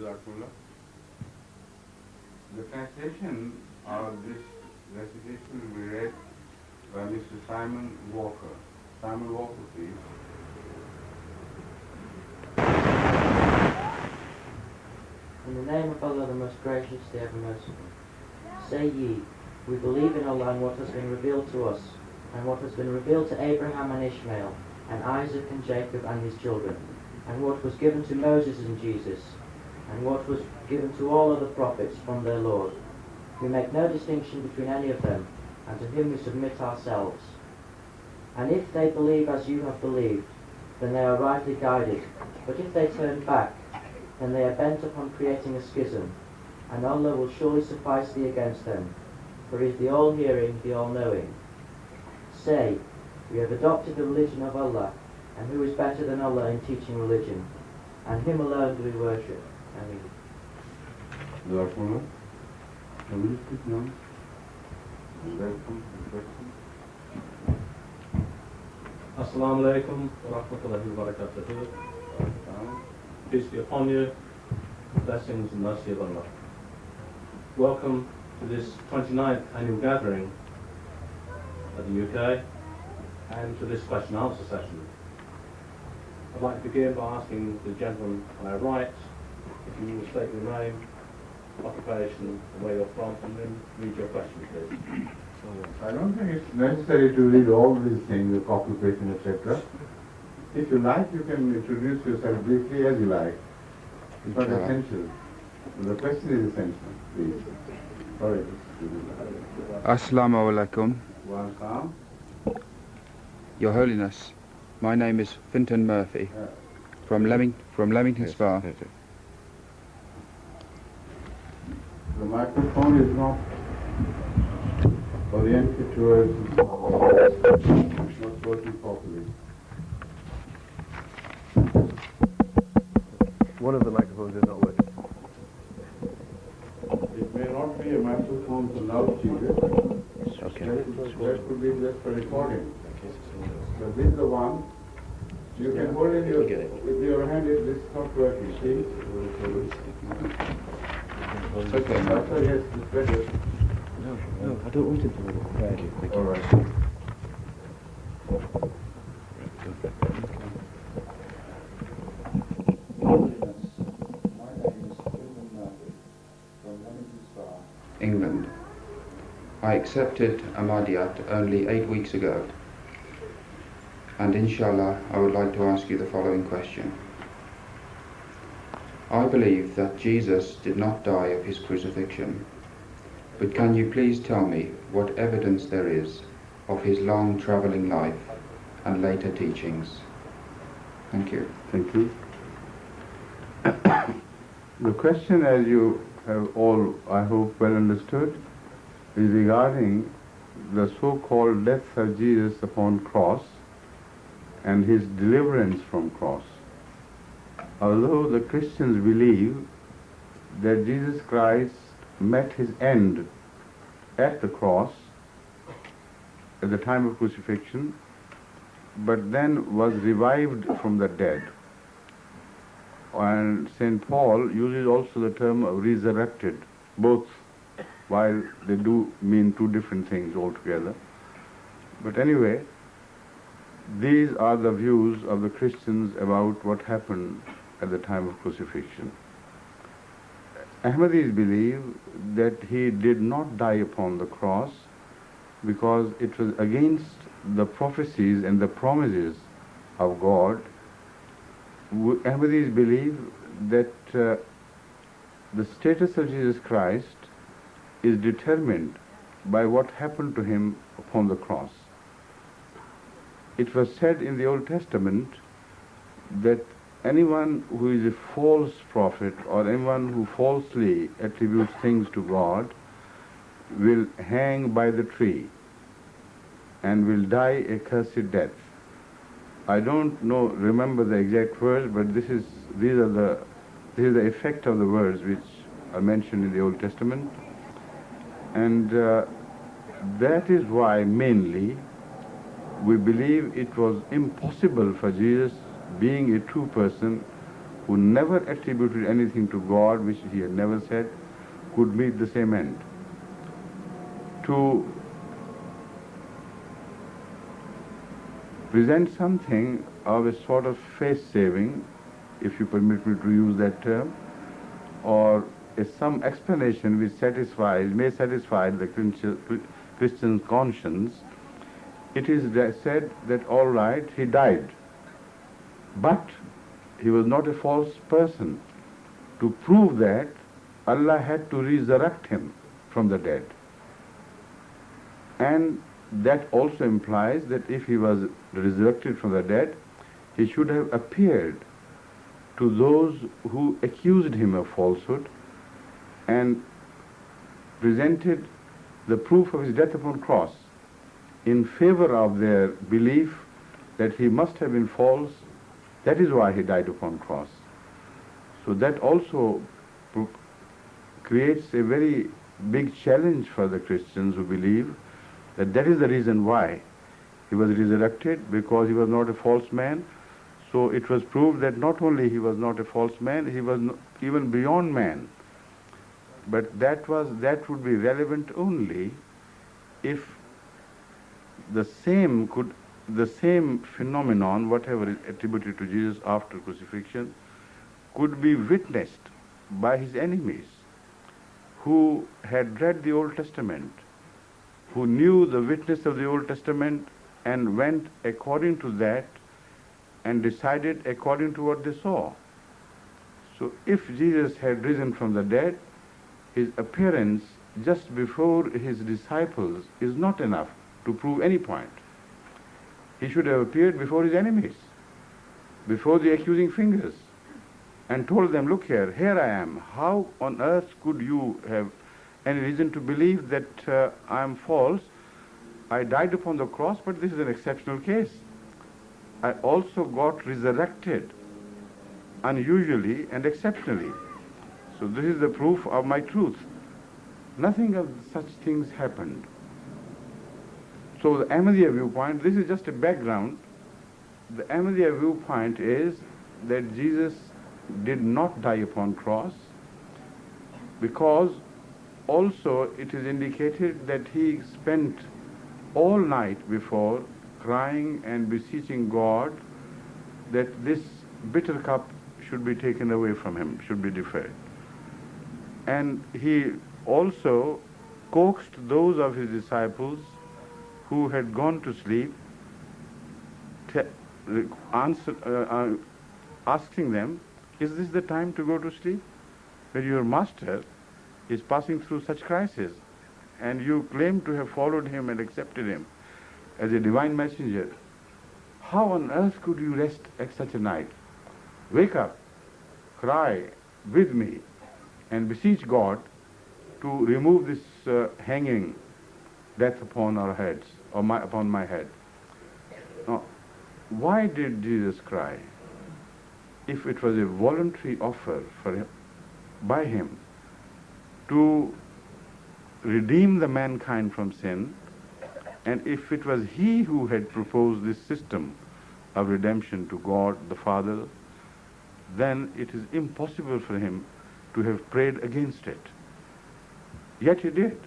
The translation of this recitation will be read by Mr. Simon Walker. Simon Walker, please. In the name of Allah, the most gracious, the ever merciful. Say ye, we believe in Allah and what has been revealed to us, and what has been revealed to Abraham and Ishmael, and Isaac and Jacob and his children, and what was given to Moses and Jesus, and what was given to all other prophets from their Lord. We make no distinction between any of them, and to him we submit ourselves. And if they believe as you have believed, then they are rightly guided. But if they turn back, then they are bent upon creating a schism, and Allah will surely suffice thee against them, for he is the all-hearing, the all-knowing. Say, we have adopted the religion of Allah, and who is better than Allah in teaching religion? And him alone do we worship. Ameen. Assalamu alaikum wa rahmatullahi wa barakatuh. Peace be upon you, blessings and mercy of Allah. Welcome to this 29th annual gathering of the UK and to this question and answer session. I'd like to begin by asking the gentleman on our right if you will state your name, occupation, and where you're from, and then read your question, please. I don't think it's necessary to read all these things, the occupation, etc. If you like, you can introduce yourself briefly as you like. It's not essential. The question is essential, please. Sorry. Assalamu alaikum. Welcome. Your Holiness, my name is Finton Murphy from Leamington Spa. The microphone is not oriented towards not working properly. One of the microphones is not working. It may not be a microphone for loudspeaker. Okay. That could be just for recording. But this is the one. You can hold it with your hand if this is not working. See? Okay, that's why yes, it's better. No, I don't want it to work. All right. England. I accepted Ahmadiyya only 8 weeks ago, and inshallah I would like to ask you the following question. I believe that Jesus did not die of his crucifixion, but can you please tell me what evidence there is of his long travelling life and later teachings? Thank you. Thank you. The question, as you have all, I hope, well understood, is regarding the so-called death of Jesus upon cross and his deliverance from cross. Although the Christians believe that Jesus Christ met his end at the cross at the time of crucifixion, but then was revived from the dead. And St. Paul uses also the term resurrected, both, while they do mean two different things altogether. But anyway, these are the views of the Christians about what happened at the time of crucifixion. Ahmadis believe that he did not die upon the cross because it was against the prophecies and the promises of God. Ahmadis believe that the status of Jesus Christ is determined by what happened to him upon the cross. It was said in the Old Testament that anyone who is a false prophet or anyone who falsely attributes things to God will hang by the tree and will die a cursed death. I don't remember the exact words, but this is the effect of the words which are mentioned in the Old Testament. And that is why mainly we believe it was impossible for Jesus, being a true person, who never attributed anything to God which he had never said, could meet the same end. To present something of a sort of face-saving, if you permit me to use that term, or some explanation which may satisfy the Christian's conscience, it is said that all right, he died, but he was not a false person. To prove that, Allah had to resurrect him from the dead. And that also implies that if he was resurrected from the dead, he should have appeared to those who accused him of falsehood and presented the proof of his death upon cross in favor of their belief that he must have been false. That is why he died upon cross. So that also creates a very big challenge for the Christians who believe that is the reason why he was resurrected, because he was not a false man. So it was proved that not only he was not a false man, he was even beyond man. But that would be relevant only if the same phenomenon, whatever is attributed to Jesus after crucifixion, could be witnessed by his enemies who had read the Old Testament, who knew the witness of the Old Testament and went according to that and decided according to what they saw. So if Jesus had risen from the dead, his appearance just before his disciples is not enough to prove any point. He should have appeared before his enemies, before the accusing fingers, and told them, look here I am. How on earth could you have any reason to believe that I am false? I died upon the cross, but this is an exceptional case. I also got resurrected unusually and exceptionally. So this is the proof of my truth. Nothing of such things happened. So the Ahmadiyya viewpoint, this is just a background. The Ahmadiyya viewpoint is that Jesus did not die upon cross, because also it is indicated that he spent all night before crying and beseeching God that this bitter cup should be taken away from him, should be deferred. And he also coaxed those of his disciples who had gone to sleep, asking them, is this the time to go to sleep? When your master is passing through such crisis and you claim to have followed him and accepted him as a divine messenger, how on earth could you rest at such a night? Wake up, cry with me, and beseech God to remove this hanging death upon our heads, or upon my head. Now, why did Jesus cry? If it was a voluntary offer for him, by him to redeem the mankind from sin, and if it was he who had proposed this system of redemption to God the Father, then it is impossible for him to have prayed against it. Yet he did.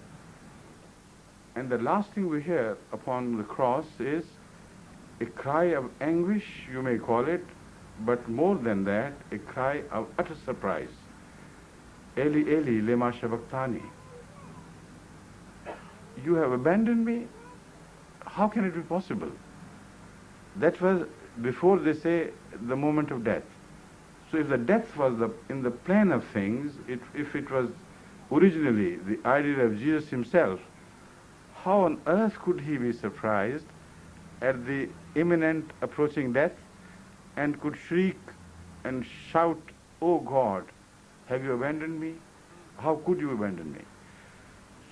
And the last thing we hear upon the cross is a cry of anguish, you may call it, but more than that, a cry of utter surprise. Eli, Eli, lema sabachthani. You have abandoned me? How can it be possible? That was before they say the moment of death. So if the death was in the plan of things, if it was originally the idea of Jesus himself, how on earth could he be surprised at the imminent approaching death and could shriek and shout, "Oh God, have you abandoned me? How could you abandon me?"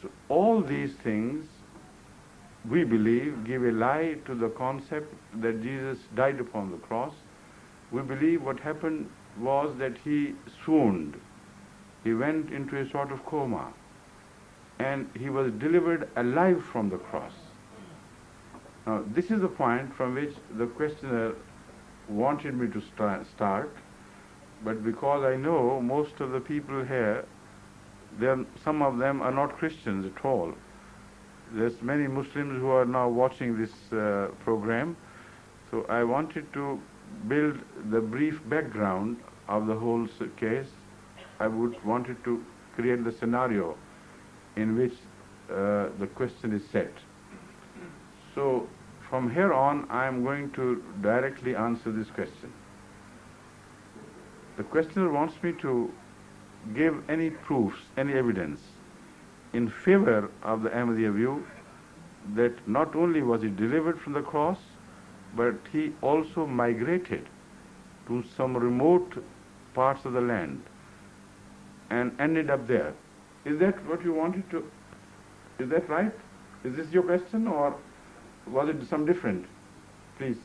So all these things, we believe, give a lie to the concept that Jesus died upon the cross. We believe what happened was that he swooned. He went into a sort of coma, and he was delivered alive from the cross. Now, this is the point from which the questioner wanted me to start, but because I know most of the people here, some of them are not Christians at all. There's many Muslims who are now watching this program, so I wanted to build the brief background of the whole case. I wanted to create the scenario in which the question is set. So from here on, I am going to directly answer this question. The questioner wants me to give any proofs, any evidence in favor of the Ahmadiyya view that not only was he delivered from the cross, but he also migrated to some remote parts of the land and ended up there. Is that what you wanted to? Is that right? Is this your question, or was it some different? Please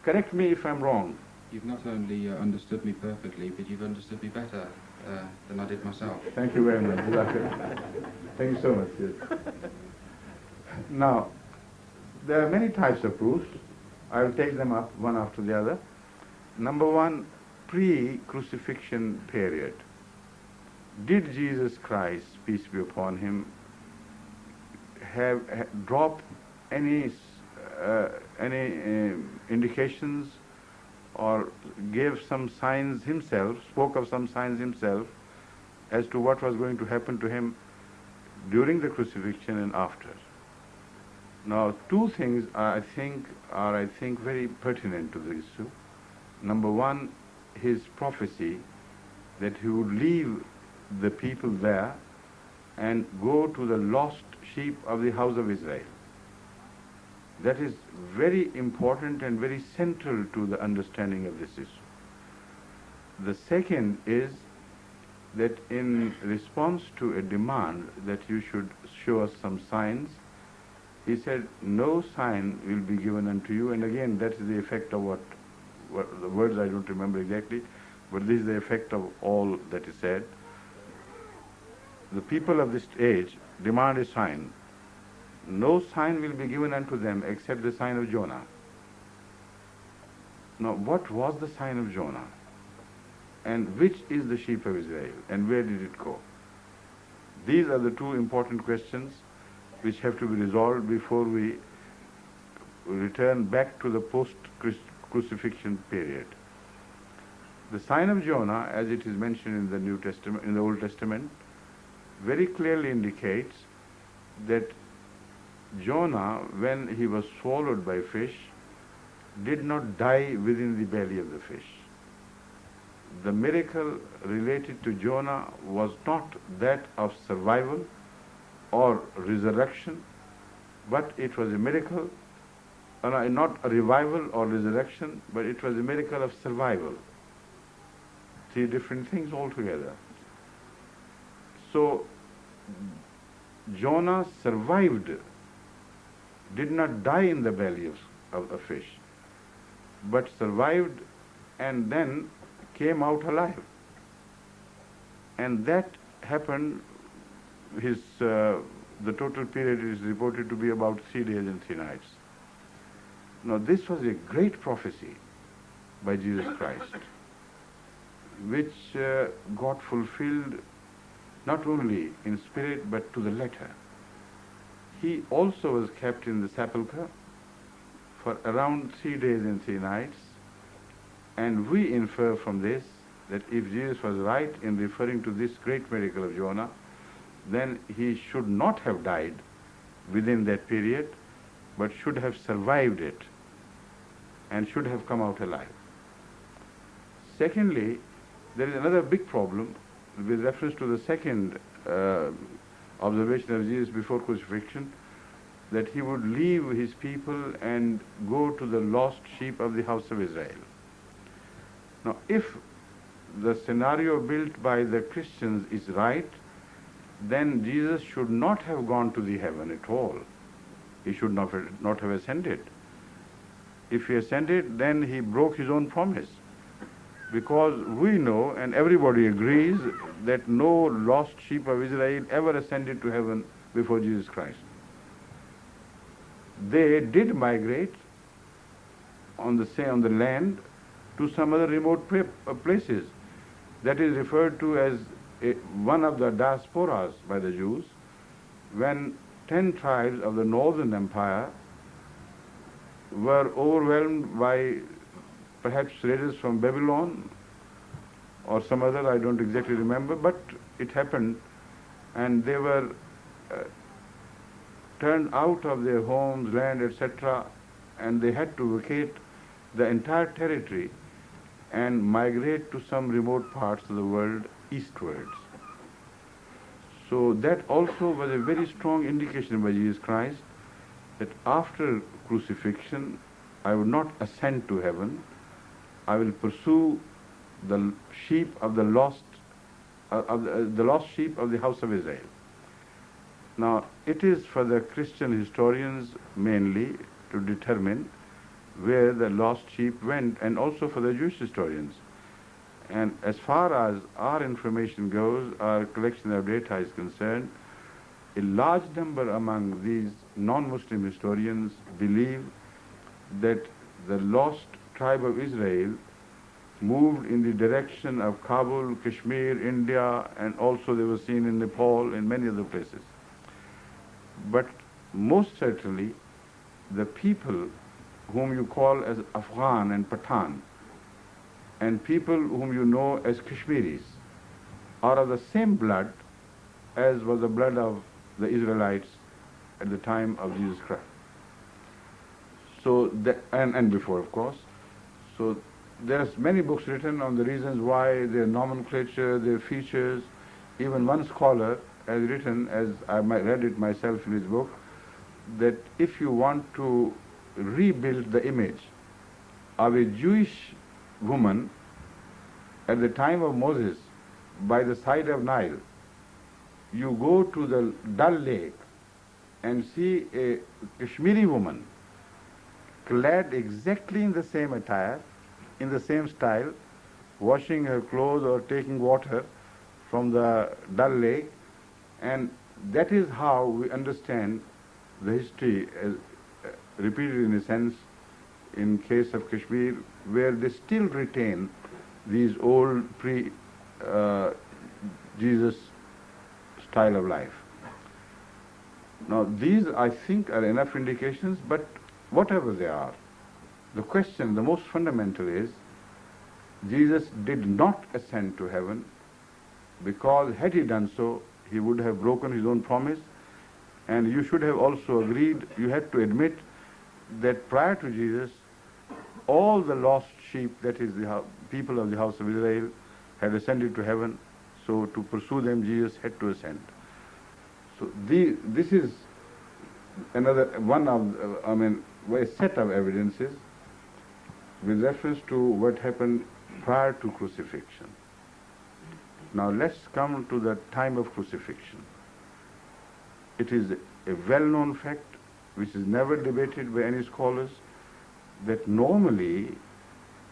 correct me if I'm wrong. You've not only understood me perfectly, but you've understood me better than I did myself. Thank you very much. Thank you so much. Yes. Now, there are many types of proofs. I will take them up one after the other. Number one, pre-crucifixion period. Did Jesus Christ, peace be upon him, drop any indications or gave some signs himself, spoke of some signs himself as to what was going to happen to him during the crucifixion and after? Now, two things are, I think, very pertinent to the issue. Number one, his prophecy that he would leave the people there and go to the lost sheep of the house of Israel. That is very important and very central to the understanding of this issue. The second is that in response to a demand that you should show us some signs, he said, no sign will be given unto you. And again, that is the effect of what the words I don't remember exactly, but this is the effect of all that is said. The people of this age demand a sign. No sign will be given unto them except the sign of Jonah. Now, what was the sign of Jonah? And which is the sheep of Israel? And where did it go? These are the two important questions which have to be resolved before we return back to the post-crucifixion period. The sign of Jonah, as it is mentioned in the New Testament, in the Old Testament, very clearly indicates that Jonah, when he was swallowed by fish, did not die within the belly of the fish. The miracle related to Jonah was not that of survival or resurrection, but it was a miracle, not a revival or resurrection, but it was a miracle of survival. Three different things altogether. So, Jonah survived, did not die in the belly of a fish, but survived and then came out alive. And that happened, the total period is reported to be about 3 days and 3 nights. Now, this was a great prophecy by Jesus Christ, which got fulfilled not only in spirit but to the letter. He also was kept in the sepulchre for around 3 days and 3 nights, and we infer from this that if Jesus was right in referring to this great miracle of Jonah, then he should not have died within that period, but should have survived it and should have come out alive. Secondly, there is another big problem with reference to the second observation of Jesus before crucifixion, that he would leave his people and go to the lost sheep of the house of Israel. Now, if the scenario built by the Christians is right, then Jesus should not have gone to the heaven at all. He should not have ascended. If he ascended, then he broke his own promise. Because we know, and everybody agrees, that no lost sheep of Israel ever ascended to heaven before Jesus Christ. They did migrate on the land, to some other remote places. That is referred to as one of the diasporas by the Jews, when 10 tribes of the Northern Empire were overwhelmed by perhaps raiders from Babylon or some other, I don't exactly remember, but it happened, and they were turned out of their homes, land, etc., and they had to vacate the entire territory and migrate to some remote parts of the world eastwards. So that also was a very strong indication by Jesus Christ that after crucifixion, I will not ascend to heaven, I will pursue the sheep of the lost sheep of the house of Israel. Now, it is for the Christian historians mainly to determine where the lost sheep went, and also for the Jewish historians. And as far as our information goes, our collection of data is concerned, a large number among these non-Muslim historians believe that the lost tribe of Israel moved in the direction of Kabul, Kashmir, India, and also they were seen in Nepal and many other places. But most certainly, the people whom you call as Afghan and Pathan, and people whom you know as Kashmiris, are of the same blood as was the blood of the Israelites at the time of Jesus Christ. So, and before, of course. So, there's many books written on the reasons why, their nomenclature, their features. Even one scholar has written, as I read it myself in his book, that if you want to rebuild the image of a Jewish woman at the time of Moses by the side of Nile, you go to the Dal Lake and see a Kashmiri woman clad exactly in the same attire, in the same style, washing her clothes or taking water from the Dal Lake, and that is how we understand the history as repeated in a sense in case of Kashmir, where they still retain these old pre-Jesus style of life. Now these, I think, are enough indications, but whatever they are, the question, the most fundamental is, Jesus did not ascend to heaven, because had he done so, he would have broken his own promise, and you should have also agreed, you had to admit that prior to Jesus, all the lost sheep, that is the people of the house of Israel, had ascended to heaven, so to pursue them Jesus had to ascend. So this is another one of, a set of evidences with reference to what happened prior to crucifixion. Now let's come to the time of crucifixion. It is a well-known fact, which is never debated by any scholars, that normally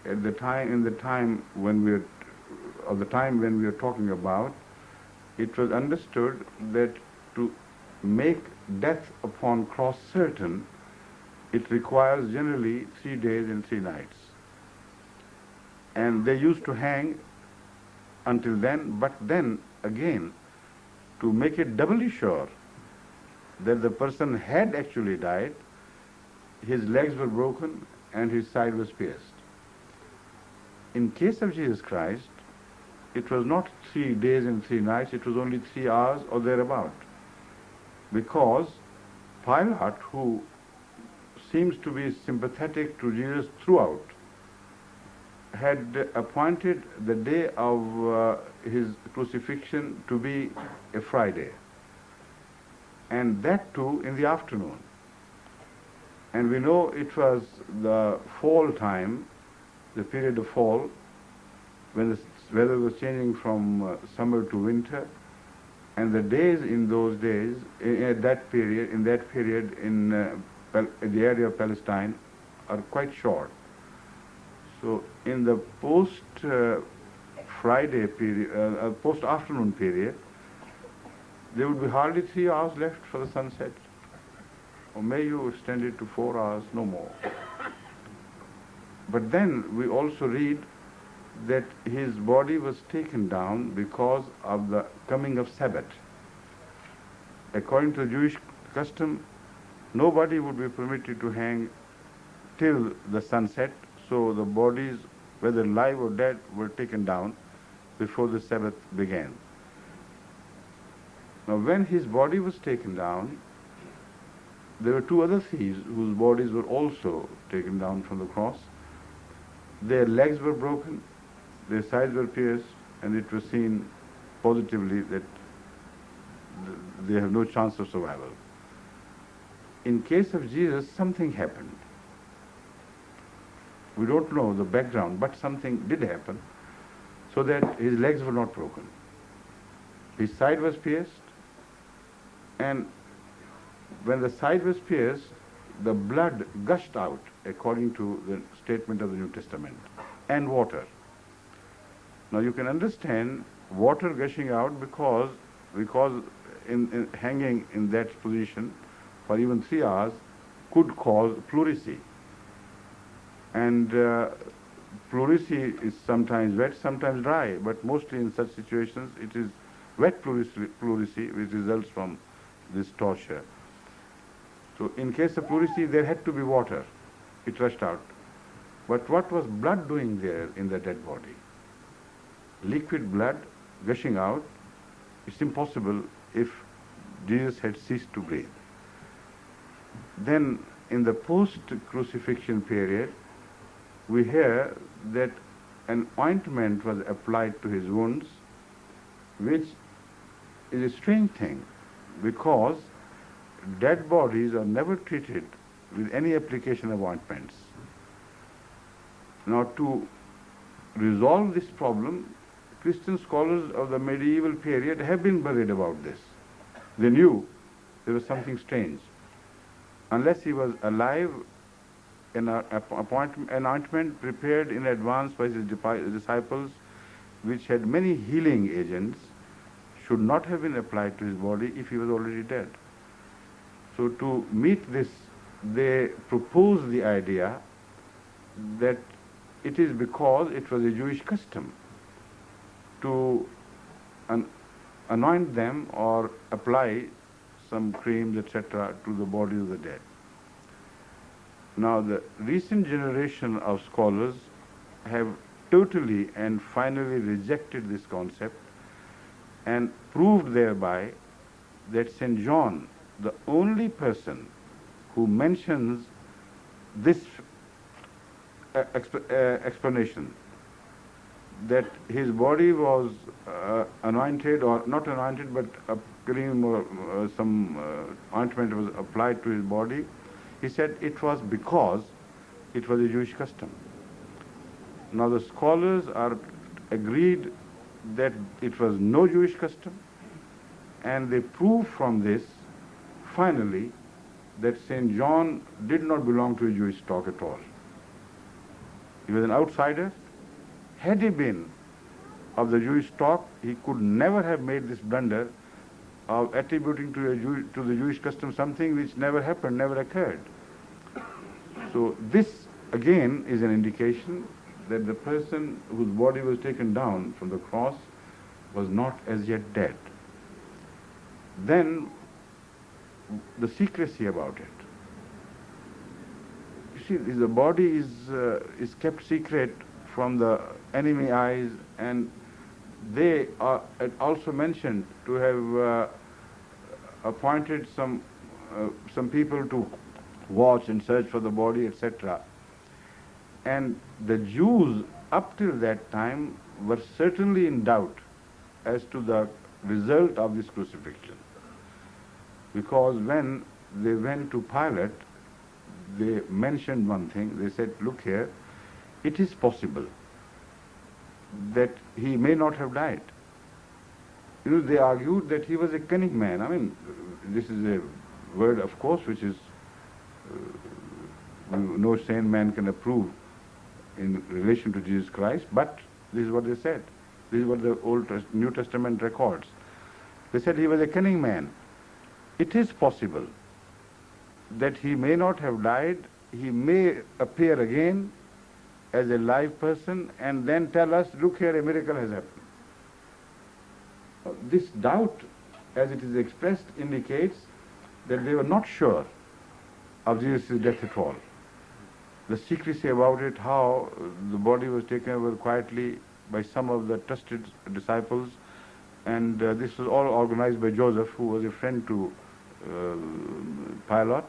at the time, when we are talking about, it was understood that to make death upon cross certain, it requires generally 3 days and 3 nights. And they used to hang until then, but then again, to make it doubly sure that the person had actually died, his legs were broken and his side was pierced. In case of Jesus Christ, it was not 3 days and 3 nights, it was only 3 hours or thereabout. Because Pilate, who seems to be sympathetic to Jesus throughout, had appointed the day of his crucifixion to be a Friday, and that too in the afternoon. And we know it was the fall time, the period of fall, when the weather was changing from summer to winter, and the days in those days, in that period in the area of Palestine, are quite short. So in the post-Friday period, post-afternoon period, there would be hardly 3 hours left for the sunset. Or may you extend it to 4 hours, no more. But then we also read that his body was taken down because of the coming of Sabbath. According to the Jewish custom, nobody would be permitted to hang till the sunset, so the bodies, whether live or dead, were taken down before the Sabbath began. Now, when his body was taken down, there were two other thieves whose bodies were also taken down from the cross. Their legs were broken, their sides were pierced, and it was seen positively that they have no chance of survival. In case of Jesus, something happened. We don't know the background, but something did happen so that his legs were not broken. His side was pierced, and when the side was pierced, the blood gushed out, according to the statement of the New Testament, and water. Now you can understand water gushing out because in hanging in that position for even 3 hours could cause pleurisy. And pleurisy is sometimes wet, sometimes dry, but mostly in such situations it is wet pleurisy which results from this torture. So in case of pleurisy, there had to be water. It rushed out. But what was blood doing there in the dead body? Liquid blood gushing out. It's impossible if Jesus had ceased to breathe. Then in the post-crucifixion period, we hear that an ointment was applied to his wounds, which is a strange thing because dead bodies are never treated with any application of ointments. Now, to resolve this problem, Christian scholars of the medieval period have been worried about this. They knew there was something strange. Unless he was alive, an ointment prepared in advance by his disciples, which had many healing agents, should not have been applied to his body if he was already dead. So to meet this, they proposed the idea that it is because it was a Jewish custom to anoint them or apply some creams, etc., to the body of the dead. Now, the recent generation of scholars have totally and finally rejected this concept and proved thereby that St. John, the only person who mentions this explanation, that his body was anointed, or not anointed, but a cream or some ointment was applied to his body, he said it was because it was a Jewish custom. Now the scholars are agreed that it was no Jewish custom, and they prove from this, finally, that St. John did not belong to a Jewish stock at all. He was an outsider. Had he been of the Jewish stock, he could never have made this blunder of attributing to the Jewish custom something which never happened, never occurred. So this again is an indication that the person whose body was taken down from the cross was not as yet dead. Then the secrecy about it. You see, the body is kept secret from the enemy eyes, and they are also mentioned to have appointed some people to watch and search for the body, etc. And the Jews up till that time were certainly in doubt as to the result of this crucifixion, because when they went to Pilate, they mentioned one thing. They said, look here, it is possible that he may not have died. You know, they argued that he was a cunning man. I mean, this is a word, of course, which is no sane man can approve in relation to Jesus Christ, but this is what they said. This is what the New Testament records. They said he was a cunning man. It is possible that he may not have died, he may appear again, as a live person and then tell us, look here, a miracle has happened. This doubt, as it is expressed, indicates that they were not sure of Jesus' death at all. The secrecy about it, how the body was taken over quietly by some of the trusted disciples, and this was all organized by Joseph, who was a friend to Pilate.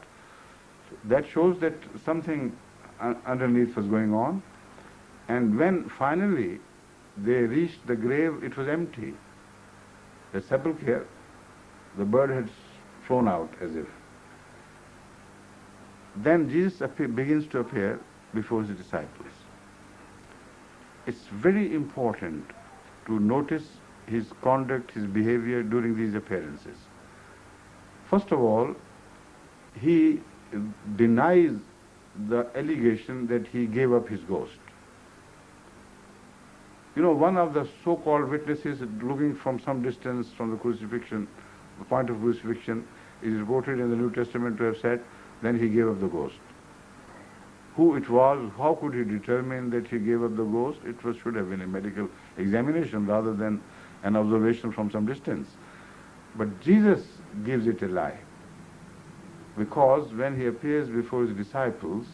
That shows that something underneath was going on. And when finally they reached the grave, it was empty. The sepulchre, the bird had flown out as if. Then Jesus begins to appear before his disciples. It's very important to notice his conduct, his behavior during these appearances. First of all, he denies the allegation that he gave up his ghost. You know, one of the so-called witnesses looking from some distance from the crucifixion, the point of crucifixion, is reported in the New Testament to have said, then he gave up the ghost. Who it was, how could he determine that he gave up the ghost? It should have been a medical examination rather than an observation from some distance. But Jesus gives it a lie. Because when he appears before his disciples,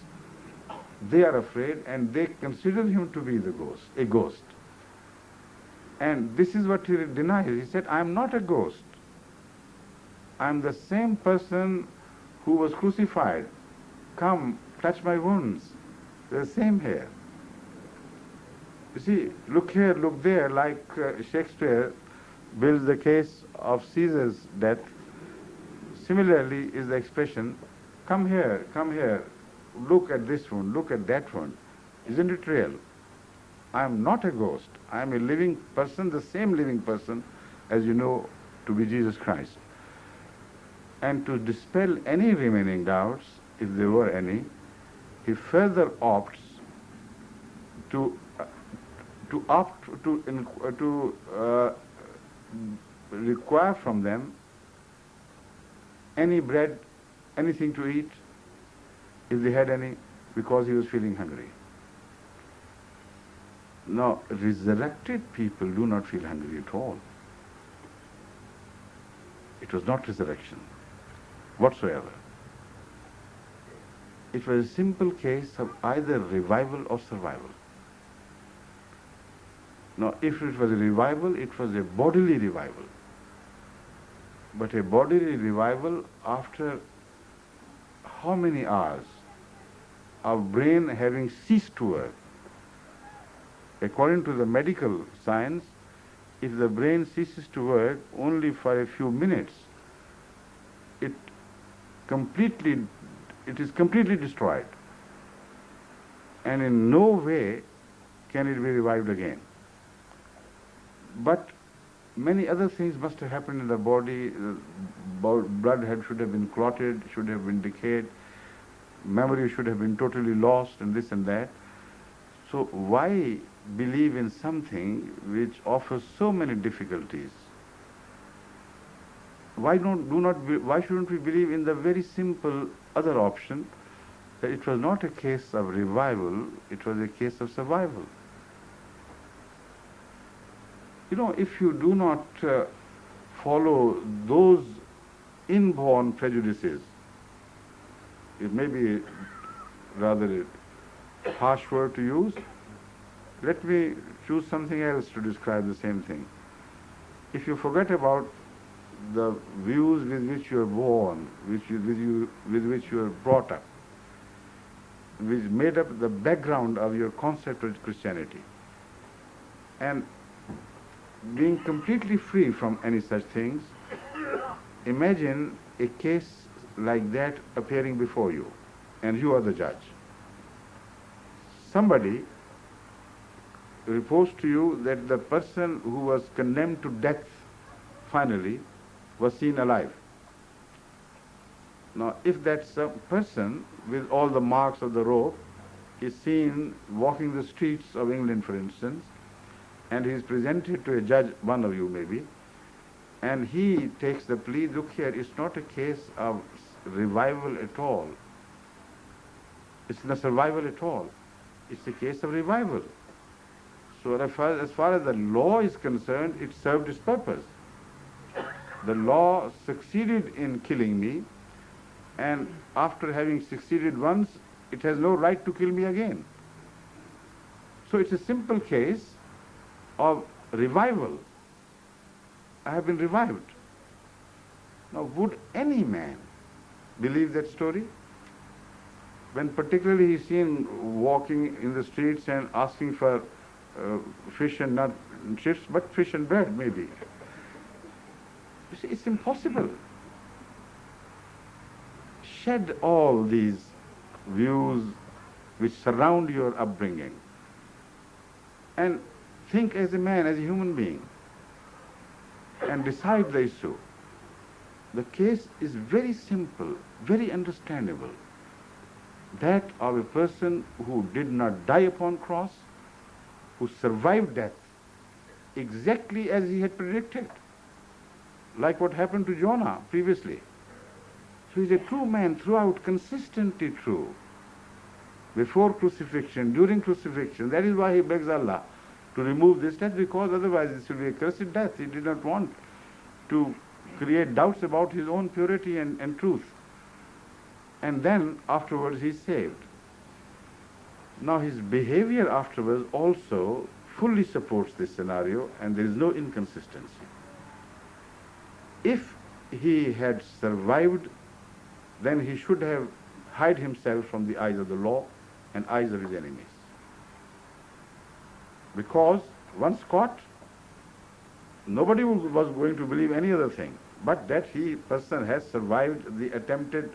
they are afraid and they consider him to be a ghost. And this is what he denies. He said, I am not a ghost. I am the same person who was crucified. Come, touch my wounds. They're the same here. You see, look here, look there, like Shakespeare builds the case of Caesar's death. Similarly is the expression, come here, look at this one, look at that one. Isn't it real? I am not a ghost. I am a living person, the same living person as you know to be Jesus Christ. And to dispel any remaining doubts, if there were any, he further opts to require from them any bread, anything to eat, if they had any, because he was feeling hungry. Now, resurrected people do not feel hungry at all. It was not resurrection whatsoever. It was a simple case of either revival or survival. Now, if it was a revival, it was a bodily revival. But a bodily revival after how many hours of brain having ceased to work? According to the medical science, if the brain ceases to work only for a few minutes, it is completely destroyed. And in no way can it be revived again. But many other things must have happened in the body. Blood should have been clotted, should have been decayed, memory should have been totally lost, and this and that. So why believe in something which offers so many difficulties? Why shouldn't we believe in the very simple other option, that it was not a case of revival, it was a case of survival? You know, if you do not follow those inborn prejudices, it may be rather a harsh word to use. Let me choose something else to describe the same thing. If you forget about the views with which you are born, with which you are brought up, which made up the background of your concept of Christianity, and being completely free from any such things, imagine a case like that appearing before you, and you are the judge. Somebody reports to you that the person who was condemned to death finally was seen alive. Now, if that person with all the marks of the rope is seen walking the streets of England, for instance, and he is presented to a judge, one of you maybe, and he takes the plea, look here, it's not a case of revival at all. It's not survival at all. It's a case of revival. So as far as the law is concerned, it served its purpose. The law succeeded in killing me, and after having succeeded once, it has no right to kill me again. So it's a simple case of revival. I have been revived. Now, would any man believe that story? When particularly he's seen walking in the streets and asking for fish and not chips, but fish and bread maybe. You see, it's impossible. Shed all these views which surround your upbringing and think as a man, as a human being, and decide the issue. The case is very simple, very understandable. That of a person who did not die upon cross, who survived death exactly as he had predicted, like what happened to Jonah previously. So he's a true man throughout, consistently true. Before crucifixion, during crucifixion, that is why he begs Allah to remove this death, because otherwise this will be a cursed death. He did not want to create doubts about his own purity and truth. And then afterwards he's saved. Now his behavior afterwards also fully supports this scenario, and there is no inconsistency. If he had survived, then he should have hid himself from the eyes of the law and eyes of his enemies. Because once caught, nobody was going to believe any other thing but that person has survived the attempted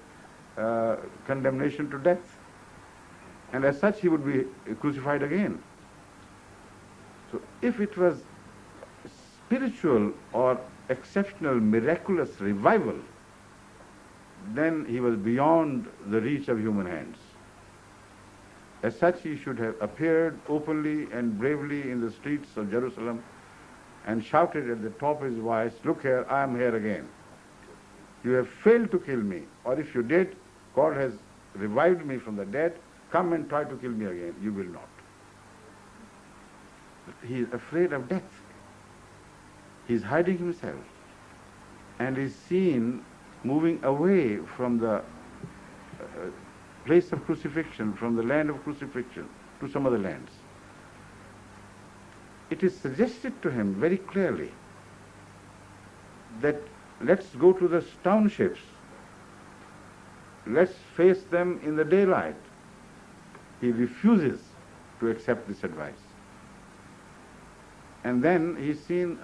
condemnation to death. And as such, he would be crucified again. So if it was spiritual or exceptional, miraculous revival, then he was beyond the reach of human hands. As such, he should have appeared openly and bravely in the streets of Jerusalem and shouted at the top of his voice, "Look here, I am here again. You have failed to kill me, or if you did, God has revived me from the dead. Come and try to kill me again. You will not." He is afraid of death. He is hiding himself and is seen moving away from the place of crucifixion, from the land of crucifixion to some other lands. It is suggested to him very clearly that let's go to the townships, let's face them in the daylight. He refuses to accept this advice. And then he's seen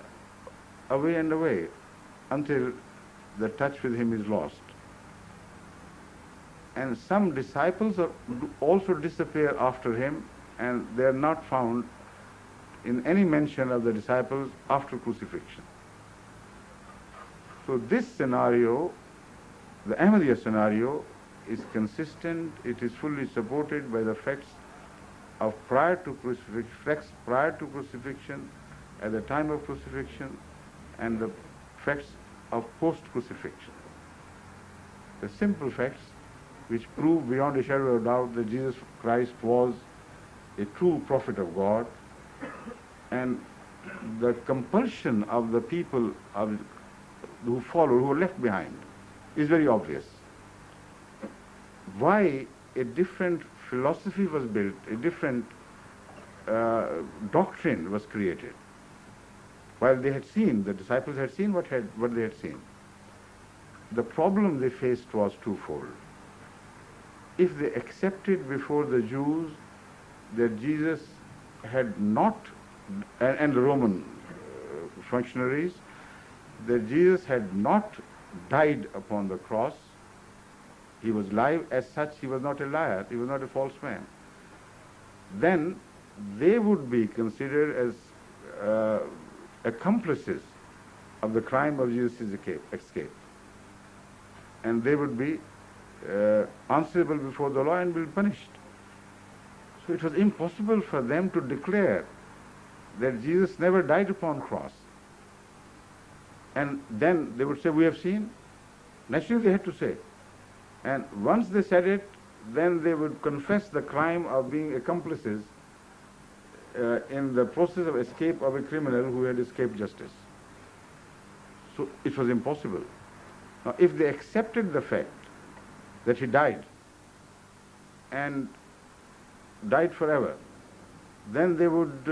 away and away until the touch with him is lost. And some disciples also disappear after him, and they are not found in any mention of the disciples after crucifixion. So this scenario, the Ahmadiyya scenario, is consistent. It is fully supported by the facts of prior to crucifixion, at the time of crucifixion, and the facts of post-crucifixion. The simple facts which prove beyond a shadow of doubt that Jesus Christ was a true prophet of God, and the compulsion of the people who followed, who were left behind, is very obvious. Why a different philosophy was built, a different doctrine was created, while they had seen, the disciples had seen what they had seen. The problem they faced was twofold. If they accepted before the Jews that Jesus had not, and the Roman functionaries, that Jesus had not died upon the cross, he was live, as such he was not a liar, he was not a false man, then they would be considered as accomplices of the crime of Jesus' escape. And they would be answerable before the law and will be punished. So it was impossible for them to declare that Jesus never died upon cross. And then they would say, "We have seen." Naturally they had to say. And once they said it, then they would confess the crime of being accomplices in the process of escape of a criminal who had escaped justice. So it was impossible. Now, if they accepted the fact that he died and died forever, then they would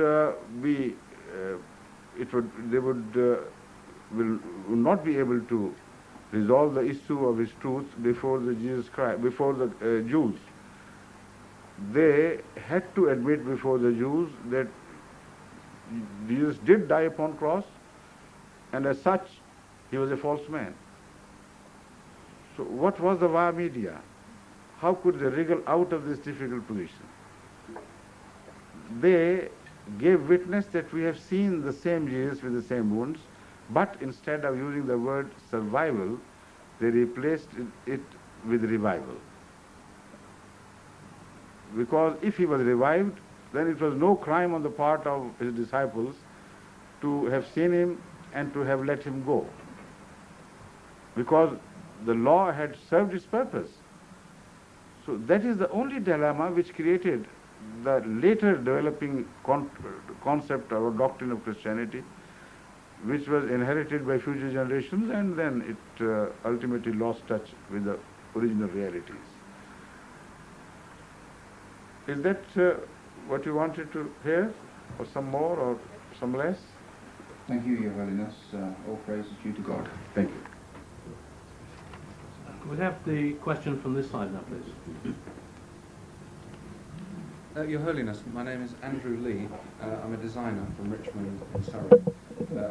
will not be able to resolve the issue of his truth before the Jews. They had to admit before the Jews that Jesus did die upon cross, and as such, he was a false man. So what was the via media? How could they wriggle out of this difficult position? They gave witness that we have seen the same Jesus with the same wounds, but instead of using the word survival, they replaced it with revival. Because if he was revived, then it was no crime on the part of his disciples to have seen him and to have let him go. Because the law had served its purpose. So that is the only dilemma which created the later developing concept or doctrine of Christianity, which was inherited by future generations, and then it ultimately lost touch with the original realities. Is that what you wanted to hear, or some more, or some less? Thank you, Your Holiness. All praise is due to God. Thank you. Could we have the question from this side now, please? Your Holiness, my name is Andrew Lee. I'm a designer from Richmond in Surrey.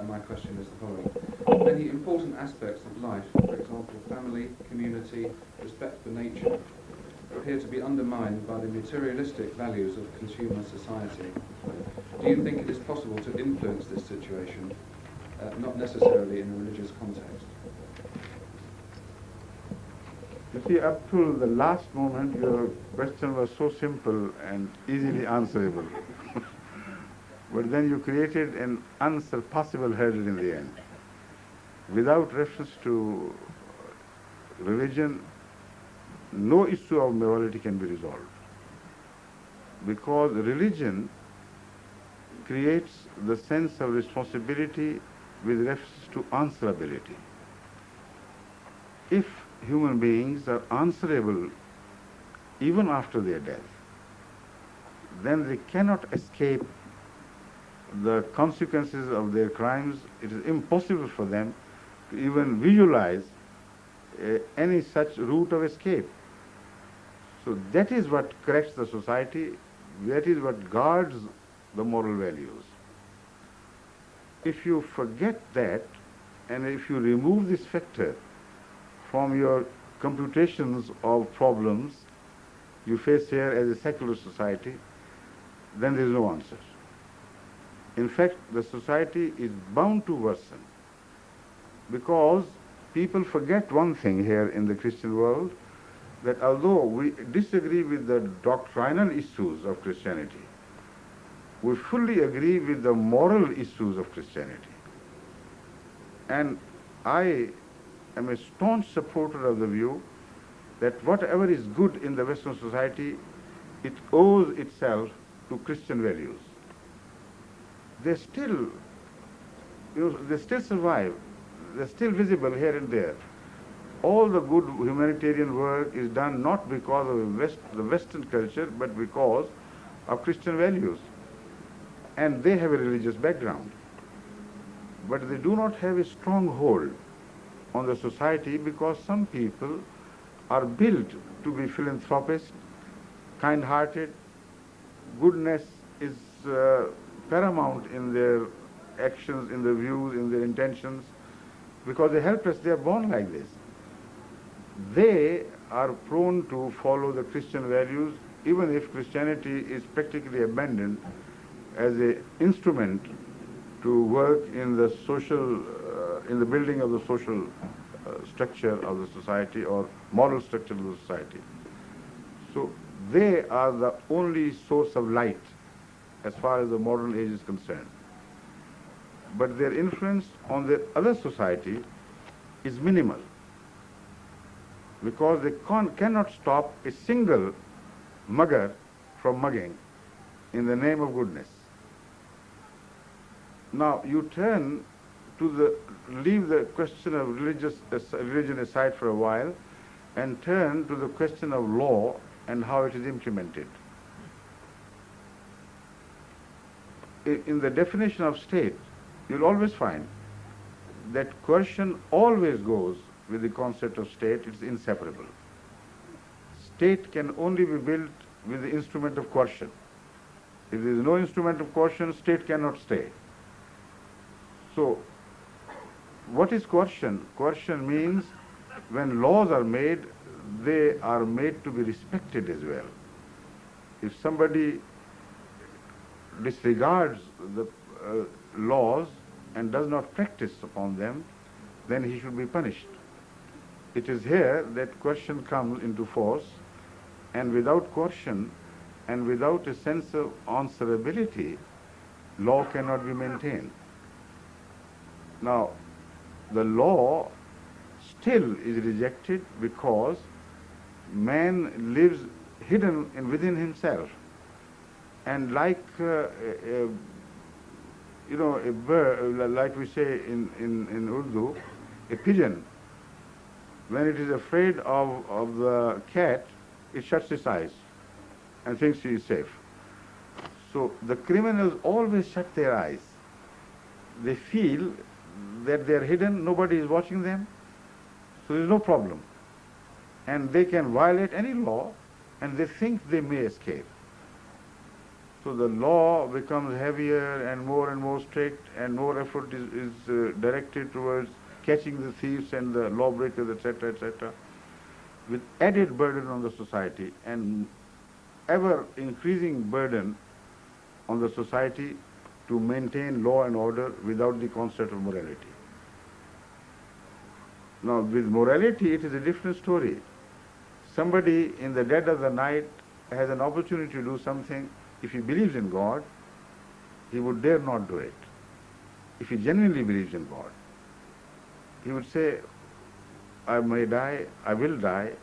My question is the following. Many important aspects of life, for example family, community, respect for nature, appear to be undermined by the materialistic values of consumer society. Do you think it is possible to influence this situation, not necessarily in a religious context? You see, up to the last moment, your question was so simple and easily answerable. But then you created an unsurpassable hurdle in the end. Without reference to religion, no issue of morality can be resolved. Because religion creates the sense of responsibility with reference to answerability. If human beings are answerable even after their death, then they cannot escape the consequences of their crimes. It is impossible for them to even visualize any such route of escape. So that is what corrects the society, that is what guards the moral values. If you forget that, and if you remove this factor from your computations of problems you face here as a secular society, then there is no answer. In fact, the society is bound to worsen, because people forget one thing here in the Christian world, that although we disagree with the doctrinal issues of Christianity, we fully agree with the moral issues of Christianity. And I am a staunch supporter of the view that whatever is good in the Western society, it owes itself to Christian values. They still, they still survive. They're still visible here and there. All the good humanitarian work is done not because of the Western culture, but because of Christian values. And they have a religious background. But they do not have a strong hold on the society, because some people are built to be philanthropists, kind-hearted. Goodness is paramount in their actions, in their views, in their intentions, because they're helpless, they are born like this. They are prone to follow the Christian values, even if Christianity is practically abandoned as an instrument to work in the social, in the building of the social structure of the society, or moral structure of the society. So they are the only source of light as far as the modern age is concerned. But their influence on the other society is minimal. because they cannot stop a single mugger from mugging in the name of goodness. Now you turn to leave the question of religion aside for a while and turn to the question of law and how it is implemented. In the definition of state, you'll always find that coercion always goes with the concept of state. It's inseparable. State can only be built with the instrument of coercion. If there is no instrument of coercion, state cannot stay. So, what is coercion? Coercion means when laws are made, they are made to be respected as well. If somebody disregards the laws and does not practice upon them, then he should be punished. It is here that coercion comes into force, and without coercion and without a sense of answerability, law cannot be maintained. Now, the law still is rejected because man lives hidden within himself. And like a bird, like we say in Urdu, a pigeon, when it is afraid of the cat, it shuts its eyes and thinks he is safe. So the criminals always shut their eyes. They feel that they are hidden, nobody is watching them, so there is no problem. And they can violate any law, and they think they may escape. So the law becomes heavier and more strict, and more effort is directed towards catching the thieves and the lawbreakers, etc., with added burden on the society and ever increasing burden on the society to maintain law and order without the concept of morality. Now, with morality, it is a different story. Somebody in the dead of the night has an opportunity to do something. If he believes in God, he would dare not do it. If he genuinely believes in God, he would say, I may die, I will die,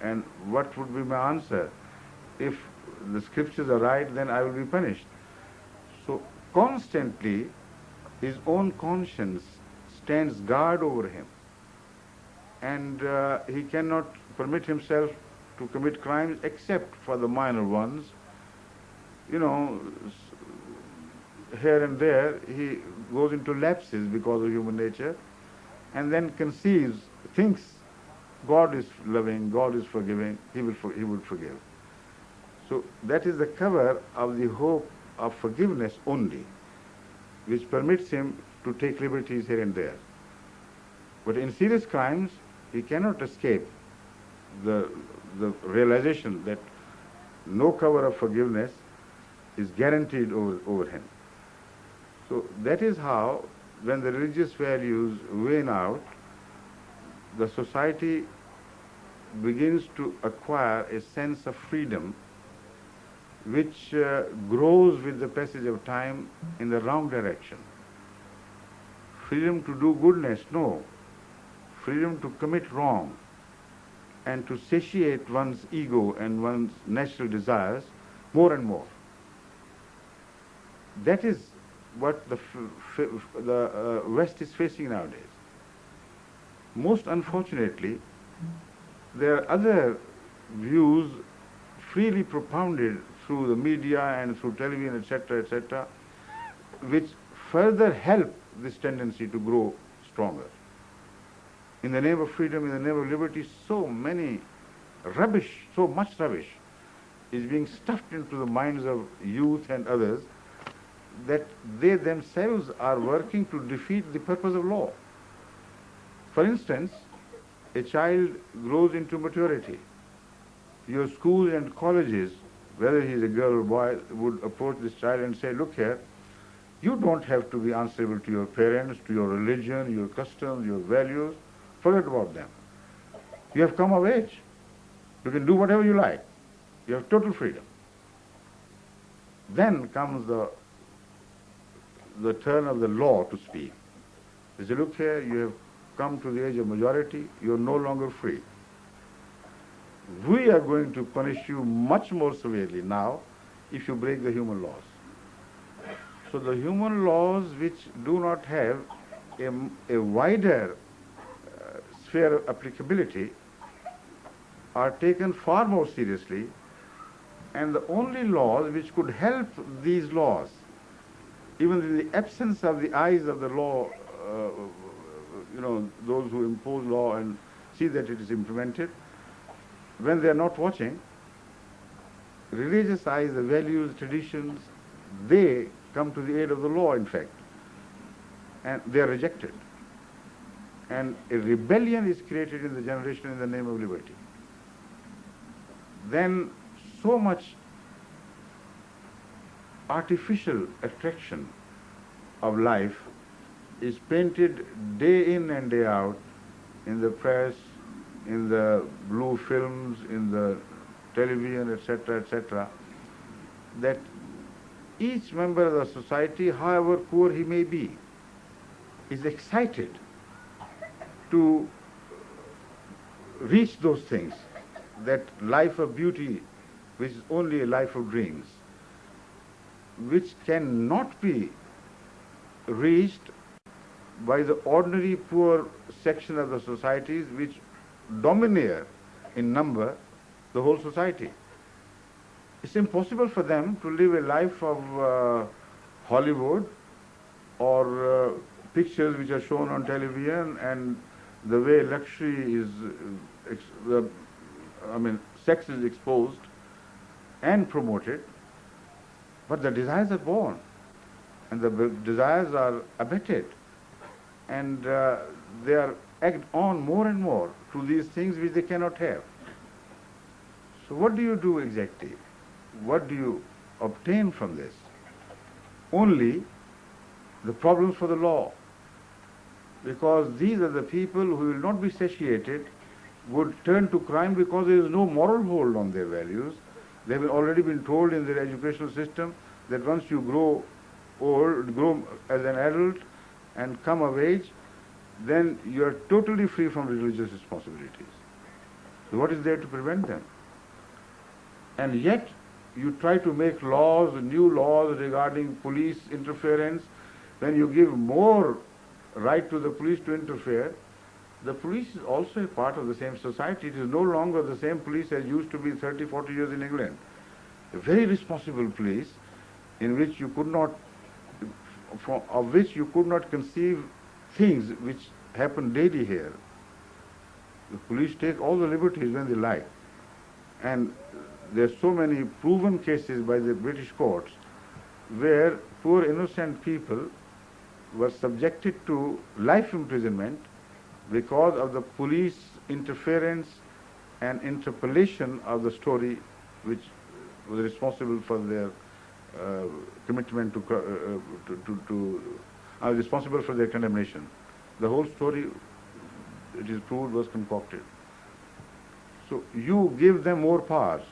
and what would be my answer? If the scriptures are right, then I will be punished. So constantly, his own conscience stands guard over him, and he cannot permit himself to commit crimes except for the minor ones. Here and there he goes into lapses because of human nature, and then thinks God is loving, God is forgiving, he would forgive. So that is the cover of the hope of forgiveness only, which permits him to take liberties here and there. But in serious crimes, he cannot escape the realization that no cover of forgiveness is guaranteed over him. So that is how, when the religious values wane out, the society begins to acquire a sense of freedom which grows with the passage of time in the wrong direction. Freedom to do goodness, no. Freedom to commit wrong and to satiate one's ego and one's natural desires more and more. That is what the West is facing nowadays. Most unfortunately, there are other views freely propounded through the media and through television, etc., which further help this tendency to grow stronger. In the name of freedom, in the name of liberty, so much rubbish is being stuffed into the minds of youth and others that they themselves are working to defeat the purpose of law. For instance, a child grows into maturity. Your schools and colleges, whether he is a girl or boy, would approach this child and say, look here, you don't have to be answerable to your parents, to your religion, your customs, your values. Forget about them. You have come of age. You can do whatever you like. You have total freedom. Then comes the turn of the law to speak. They say, look here, you have come to the age of majority, you are no longer free. we are going to punish you much more severely now if you break the human laws. So the human laws which do not have a wider sphere of applicability are taken far more seriously, and the only laws which could help these laws, even in the absence of the eyes of the law, those who impose law and see that it is implemented, when they are not watching, religious eyes, the values, traditions, they come to the aid of the law, in fact, and they are rejected. And a rebellion is created in the generation in the name of liberty. Then so much artificial attraction of life is painted day in and day out in the press, in the blue films, in the television, etc., that each member of the society, however poor he may be, is excited to reach those things, that life of beauty, which is only a life of dreams, which cannot be reached by the ordinary poor section of the societies which domineer in number the whole society. It's impossible for them to live a life of Hollywood or pictures which are shown on television, and the way luxury is, sex is exposed and promoted, but the desires are born, and the desires are abetted, and they are egged on more and more to these things which they cannot have. So what do you do exactly? What do you obtain from this? Only the problems for the law, because these are the people who will not be satiated, would turn to crime because there is no moral hold on their values. They have already been told in their educational system that once you grow old, grow as an adult and come of age, then you are totally free from religious responsibilities. So what is there to prevent them? And yet you try to make laws, new laws regarding police interference. When you give more right to the police to interfere, the police is also a part of the same society. It is no longer the same police as used to be 30, 40 years in England. A very responsible police in which you could not, of which you could not conceive things which happen daily here. The police take all the liberties when they like. And there are so many proven cases by the British courts where poor innocent people were subjected to life imprisonment because of the police interference and interpolation of the story which was responsible for their commitment responsible for their condemnation. The whole story, it is proved, was concocted. So you give them more powers.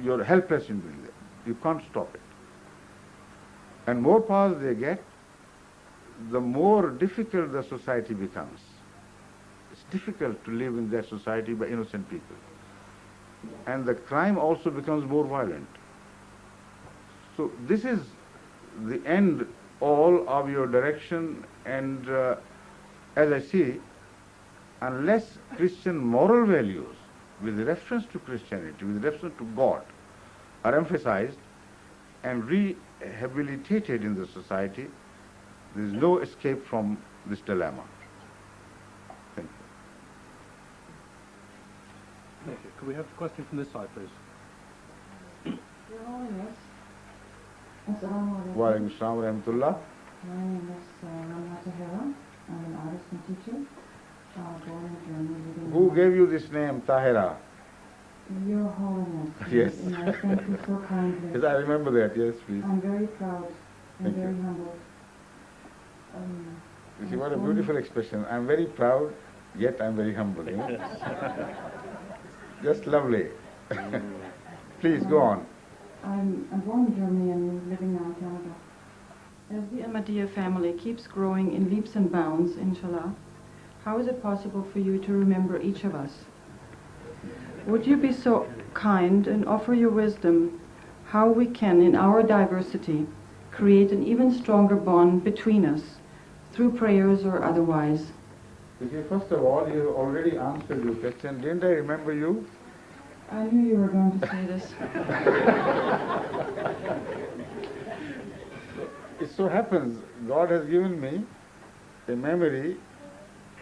You're helpless in doing that. You can't stop it. And more powers they get, the more difficult the society becomes. It's difficult to live in that society by innocent people. And the crime also becomes more violent. So this is the end all of your direction, and as I see, unless Christian moral values with reference to Christianity, with reference to God, are emphasized and rehabilitated in the society, there is no escape from this dilemma. Thank you. Thank you. Could we have a question from this side, please? Your Holiness, Assalamu alaikum. Wa alaikum assalam wa rahmatullah. My name is Tahir. I'm an artist and teacher, born in Germany. living Who in gave you this name, Tahira? Your Holiness. Yes. And I thank you so kindly. Yes, I remember that. Yes, please. I'm very proud and Thank you. very humbled. You see, what a beautiful expression. I'm very proud, yet I'm very humble. You know? Just lovely. Please, go on. I'm born in Germany and living now in Canada. As the Ahmadiyya family keeps growing in leaps and bounds, inshallah, how is it possible for you to remember each of us? would you be so kind and offer your wisdom how we can, in our diversity, create an even stronger bond between us, through prayers or otherwise? You see, first of all, you already answered your question. Didn't I remember you? I knew you were going to say this. It so happens God has given me a memory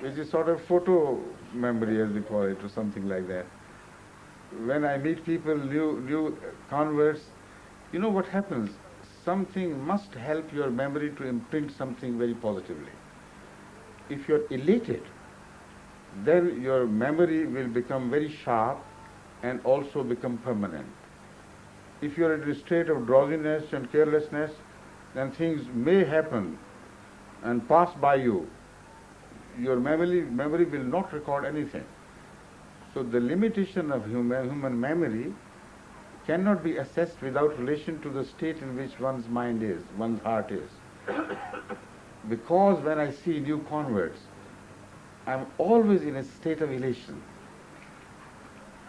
which is sort of photo memory, as we call it, or something like that. When I meet people, new converts, you know what happens? Something must help your memory to imprint something very positively. If you're elated, then your memory will become very sharp and also become permanent. If you're in a state of drowsiness and carelessness, then things may happen and pass by you. Your memory will not record anything. So the limitation of human memory cannot be assessed without relation to the state in which one's mind is, one's heart is. Because when I see new converts, I'm always in a state of elation.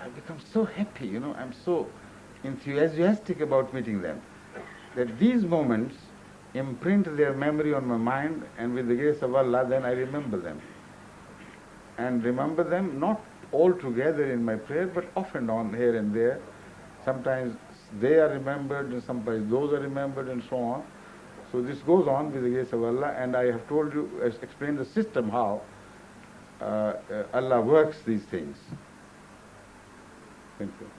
I become so happy, I'm so enthusiastic about meeting them, that these moments imprint their memory on my mind, and with the grace of Allah, then I remember them. And remember them not all together in my prayer, but off and on, here and there. Sometimes they are remembered, and sometimes those are remembered, and so on. So this goes on with the grace of Allah, and I have told you, explained the system how Allah works these things. Thank you.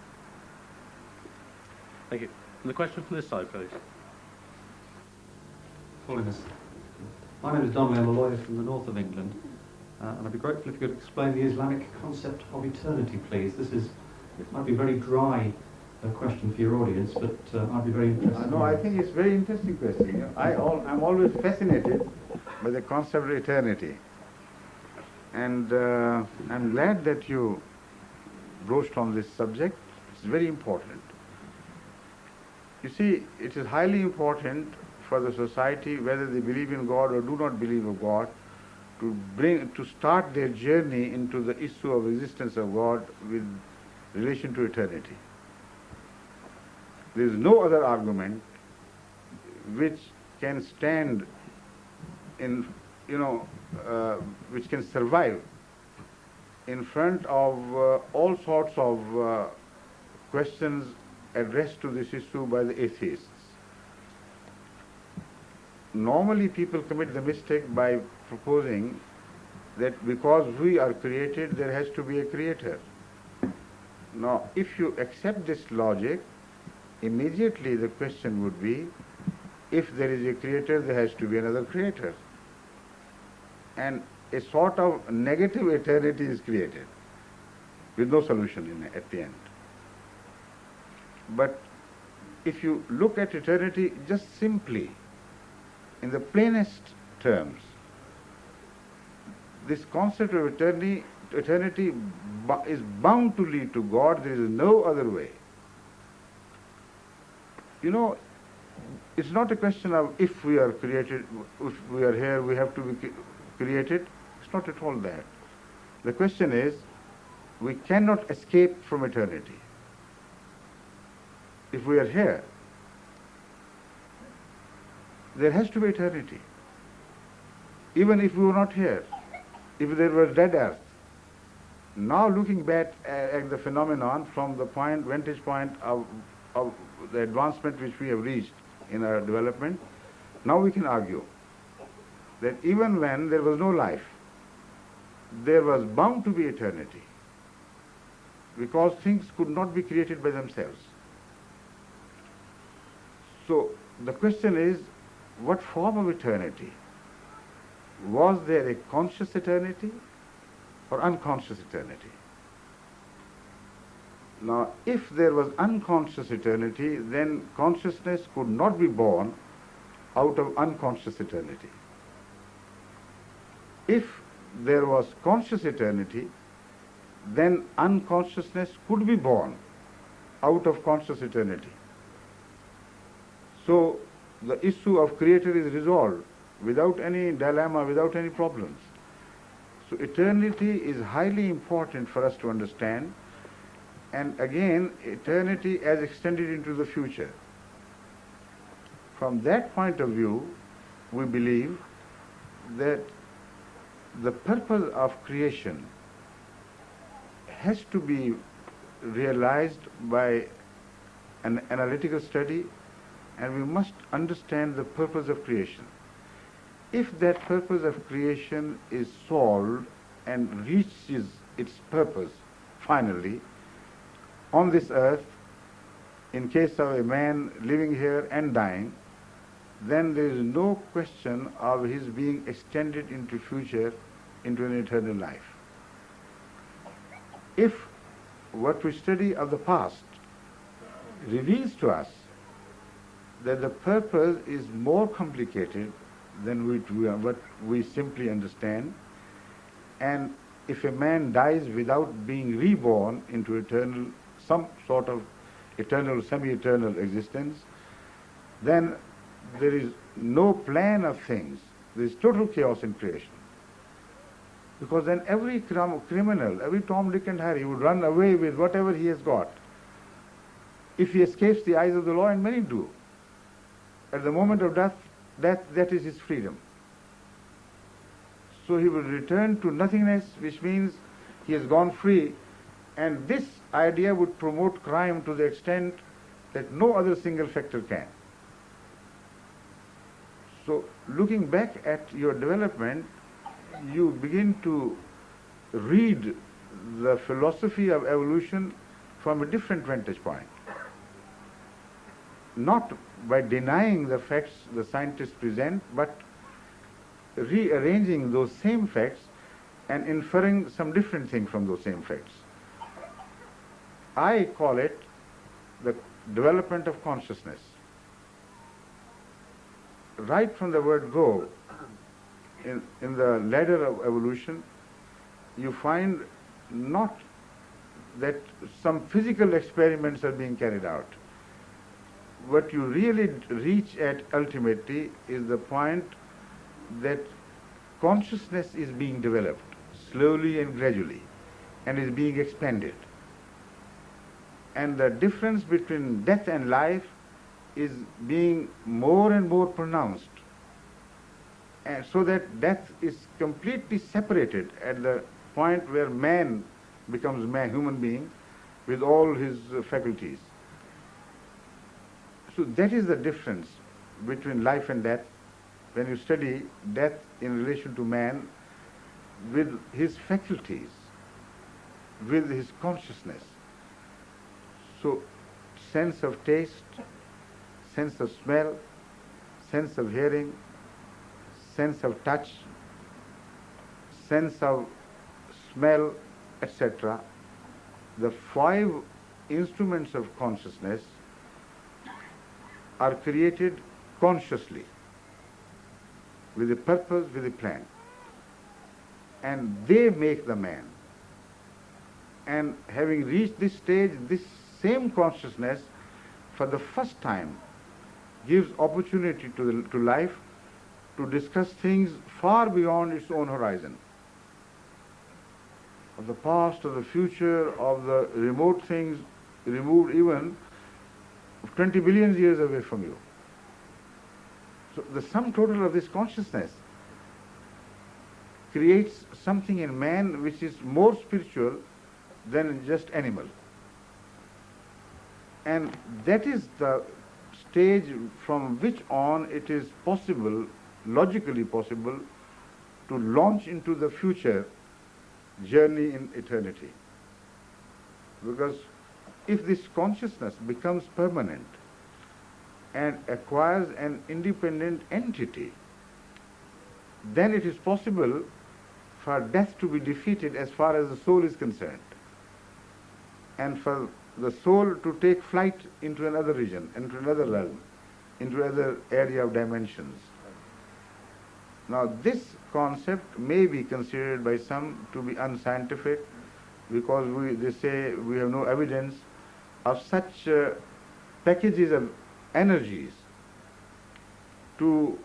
Thank you. And the question from this side, please. Holiness. My name is Donnelly. I'm a lawyer from the north of England, and I'd be grateful if you could explain the Islamic concept of eternity, please. It might be a very dry question for your audience, but I'd be very interested. No, I think it's a very interesting question. I'm always fascinated by the concept of eternity, and I'm glad that you broached on this subject. It's very important. You see, it is highly important for the society, whether they believe in God or do not believe in God, to start their journey into the issue of existence of God with relation to eternity. There is no other argument which can stand in, which can survive in front of all sorts of questions addressed to this issue by the atheists. Normally people commit the mistake by proposing that because we are created, there has to be a creator. Now, if you accept this logic, immediately the question would be, if there is a creator, there has to be another creator. And a sort of negative eternity is created with no solution at the end. But if you look at eternity just simply in the plainest terms, this concept of eternity is bound to lead to God. There is no other way. It's not a question of if we are created, if we are here, we have to be created. It's not at all that. The question is, we cannot escape from eternity. If we are here, there has to be eternity. Even if we were not here, if there were dead earth. Now looking back at the phenomenon from the vantage point of the advancement which we have reached in our development, now we can argue that even when there was no life, there was bound to be eternity, because things could not be created by themselves. So the question is, what form of eternity? Was there a conscious eternity or unconscious eternity? Now, if there was unconscious eternity, then consciousness could not be born out of unconscious eternity. If there was conscious eternity, then unconsciousness could be born out of conscious eternity. So the issue of creator is resolved without any dilemma, without any problems. So eternity is highly important for us to understand, and again eternity as extended into the future. From that point of view, we believe that the purpose of creation has to be realized by an analytical study, and we must understand the purpose of creation. If that purpose of creation is solved and reaches its purpose finally on this earth, in case of a man living here and dying, then there is no question of his being extended into future, into an eternal life. If what we study of the past reveals to us that the purpose is more complicated than what we simply understand, and if a man dies without being reborn into eternal, some sort of eternal, semi-eternal existence, then there is no plan of things. There is total chaos in creation. Because then every criminal, every Tom, Dick and Harry would run away with whatever he has got. If he escapes the eyes of the law, and many do, at the moment of death, that is his freedom. So he will return to nothingness, which means he has gone free, and this idea would promote crime to the extent that no other single factor can. So looking back at your development, you begin to read the philosophy of evolution from a different vantage point. Not by denying the facts the scientists present, but rearranging those same facts and inferring some different thing from those same facts. I call it the development of consciousness. Right from the word go, in the ladder of evolution, you find not that some physical experiments are being carried out. What you really reach at ultimately is the point that consciousness is being developed slowly and gradually and is being expanded. And the difference between death and life is being more and more pronounced. And so that death is completely separated at the point where man becomes human being with all his faculties. So that is the difference between life and death when you study death in relation to man with his faculties, with his consciousness. So sense of taste, sense of smell, sense of hearing, sense of touch, sense of smell, etc. The 5 instruments of consciousness are created consciously, with a purpose, with a plan. And they make the man. And having reached this stage, this same consciousness, for the first time, gives opportunity to life to discuss things far beyond its own horizon, of the past, of the future, of the remote things removed even 20 billion years away from you. So the sum total of this consciousness creates something in man which is more spiritual than just animal. And that is the stage from which on it is possible, logically possible, to launch into the future journey in eternity. Because if this consciousness becomes permanent and acquires an independent entity, then it is possible for death to be defeated as far as the soul is concerned, and for the soul to take flight into another region, into another realm, into another area of dimensions. Now this concept may be considered by some to be unscientific, because they say we have no evidence of such packages of energies to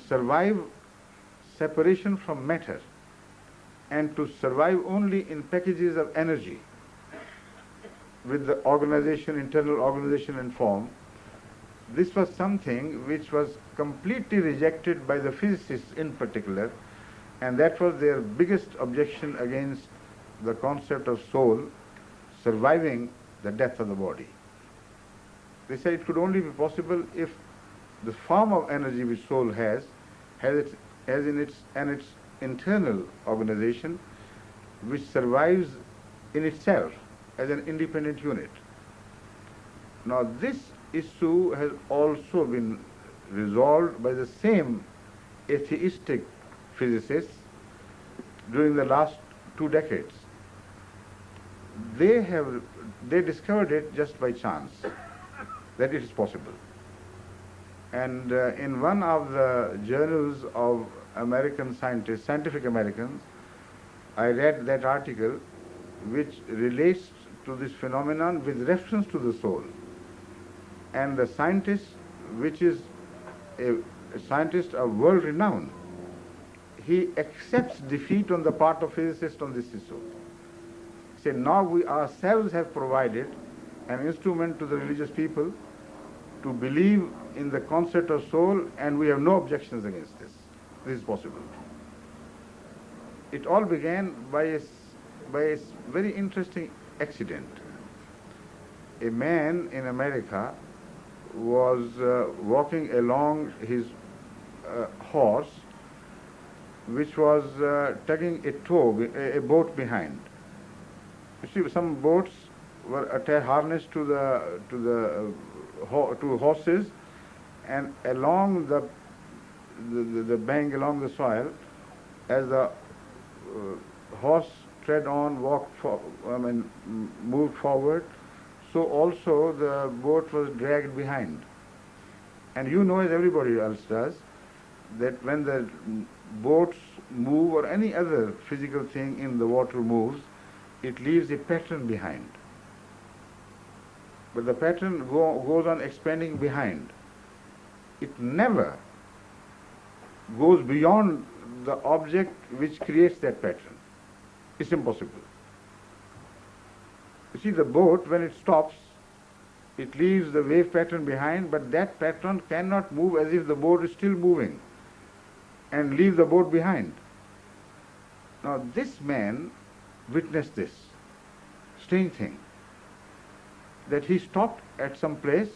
survive separation from matter and to survive only in packages of energy. with the organization, internal organization and form, this was something which was completely rejected by the physicists in particular, and that was their biggest objection against the concept of soul surviving the death of the body. They said it could only be possible if the form of energy which soul has its internal organization which survives in itself as an independent unit. Now this issue has also been resolved by the same atheistic physicists during the last 2 decades. They discovered it just by chance, that it is possible. And in one of the journals of American scientists, Scientific Americans, I read that article which relates to this phenomenon with reference to the soul. And the scientist, which is a scientist of world renown, he accepts defeat on the part of physicists on this issue. He said, now we ourselves have provided an instrument to the religious people to believe in the concept of soul, and we have no objections against this. This is possible. It all began by a very interesting accident. A man in America was walking along his horse, which was tugging a boat behind. You see, some boats were harnessed to horses, and along the bank, along the soil, as the horse tread on, moved forward, so also the boat was dragged behind. And you know, as everybody else does, that when the boats move or any other physical thing in the water moves, it leaves a pattern behind. But the pattern goes on expanding behind. It never goes beyond the object which creates that pattern. It's impossible. You see, the boat, when it stops, it leaves the wave pattern behind, but that pattern cannot move as if the boat is still moving and leave the boat behind. Now this man witnessed this strange thing, that he stopped at some place,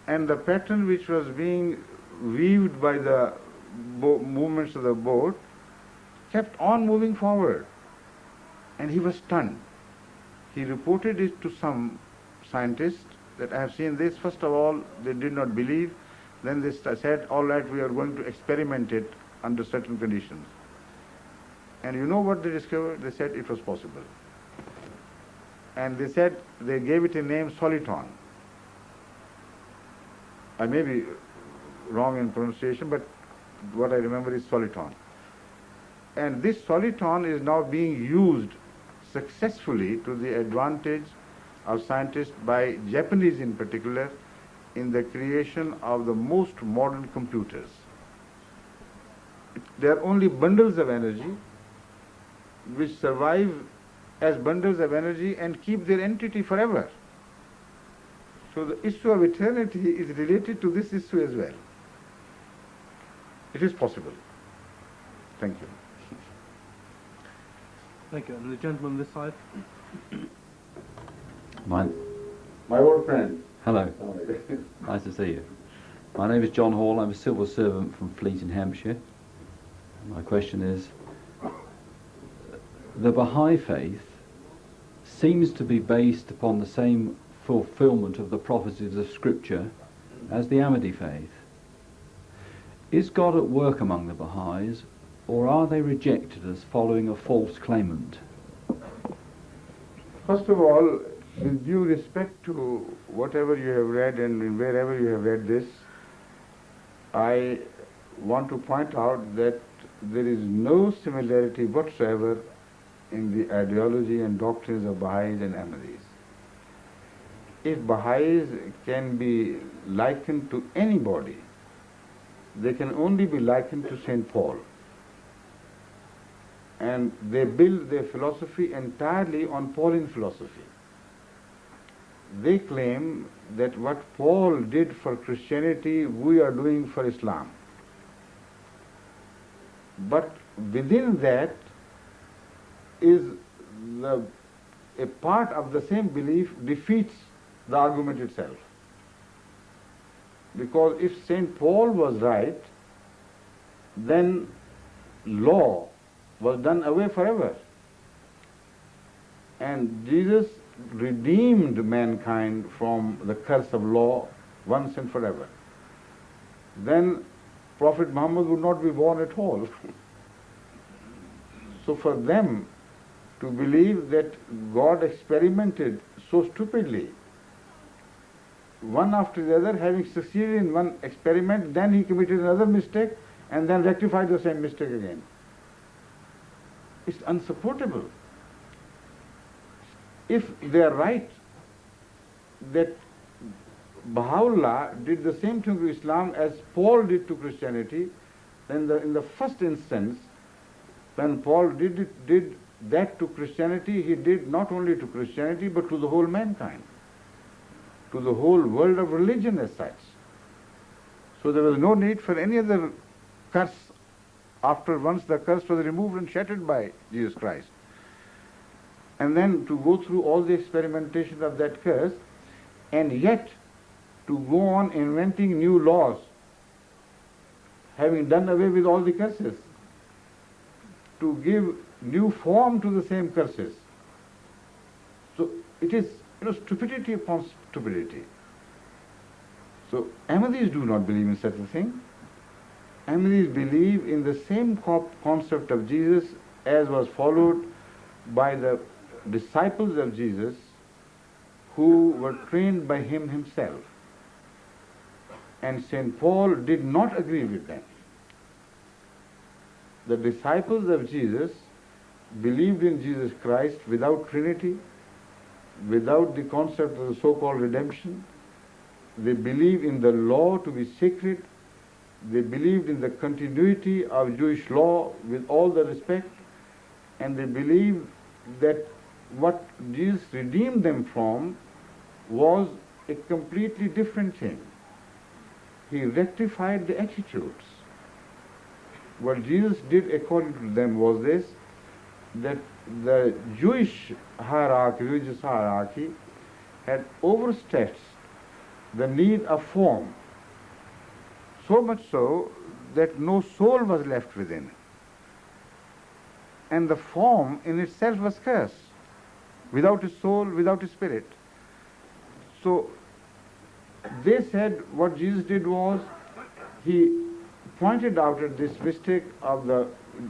and the pattern which was being weaved by the movements of the boat kept on moving forward, and he was stunned. He reported it to some scientists that I have seen this. First of all, they did not believe. Then they said, all right, we are going to experiment it under certain conditions. And you know what they discovered? They said it was possible. And they said, they gave it a name, soliton. I may be wrong in pronunciation, but what I remember is soliton. And this soliton is now being used successfully to the advantage of scientists by Japanese in particular in the creation of the most modern computers. They are only bundles of energy which survive as bundles of energy and keep their entity forever. So the issue of eternity is related to this issue as well. It is possible. Thank you. Thank you. And the gentleman this side. My old friend. Hello. Nice to see you. My name is John Hall. I'm a civil servant from Fleet in Hampshire. My question is, the Bahai faith seems to be based upon the same fulfillment of the prophecies of Scripture as the Ahmadi faith. Is God at work among the Bahais, or are they rejected as following a false claimant? First of all, with due respect to whatever you have read and wherever you have read this, I want to point out that there is no similarity whatsoever in the ideology and doctrines of Bahais and Ahmadis. If Bahais can be likened to anybody, they can only be likened to St. Paul. And they build their philosophy entirely on Pauline philosophy. they claim that what Paul did for Christianity, we are doing for Islam. But within that is a part of the same belief defeats the argument itself. Because if St. Paul was right, then law was done away forever. And Jesus redeemed mankind from the curse of law once and forever. Then Prophet Muhammad would not be born at all. So for them to believe that God experimented so stupidly, one after the other, having succeeded in one experiment, then he committed another mistake and then rectified the same mistake again. It's unsupportable. If they are right that Baha'u'llah did the same thing to Islam as Paul did to Christianity, then in the first instance, when Paul did that to Christianity, he did not only to Christianity but to the whole mankind, to the whole world of religion as such. So there was no need for any other curse after once the curse was removed and shattered by Jesus Christ. And then to go through all the experimentation of that curse, and yet to go on inventing new laws, having done away with all the curses, to give new form to the same curses. So it is, stupidity upon stupidity. So Ahmadis do not believe in such a thing. Ahmadis believe in the same concept of Jesus as was followed by the disciples of Jesus who were trained by him himself. And St. Paul did not agree with them. The disciples of Jesus believed in Jesus Christ without Trinity, without the concept of the so-called redemption. They believed in the law to be sacred. They believed in the continuity of Jewish law with all the respect. And they believed that what Jesus redeemed them from was a completely different thing. He rectified the attitudes. What Jesus did according to them was this, that the Jewish hierarchy, religious hierarchy, had overstretched the need of form, so much so that no soul was left within. And the form in itself was cursed, without a soul, without a spirit. So they said what Jesus did was, he pointed out at this mistake of the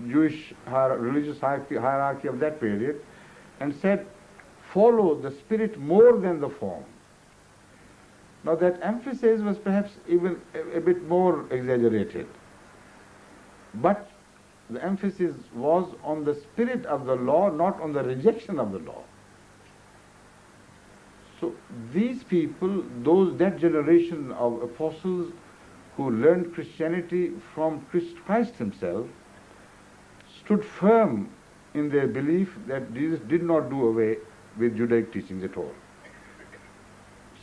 Jewish religious hierarchy of that period and said, follow the spirit more than the form. Now that emphasis was perhaps even a bit more exaggerated, but the emphasis was on the spirit of the law, not on the rejection of the law. So these people, that generation of apostles who learned Christianity from Christ himself, stood firm in their belief that Jesus did not do away with Judaic teachings at all.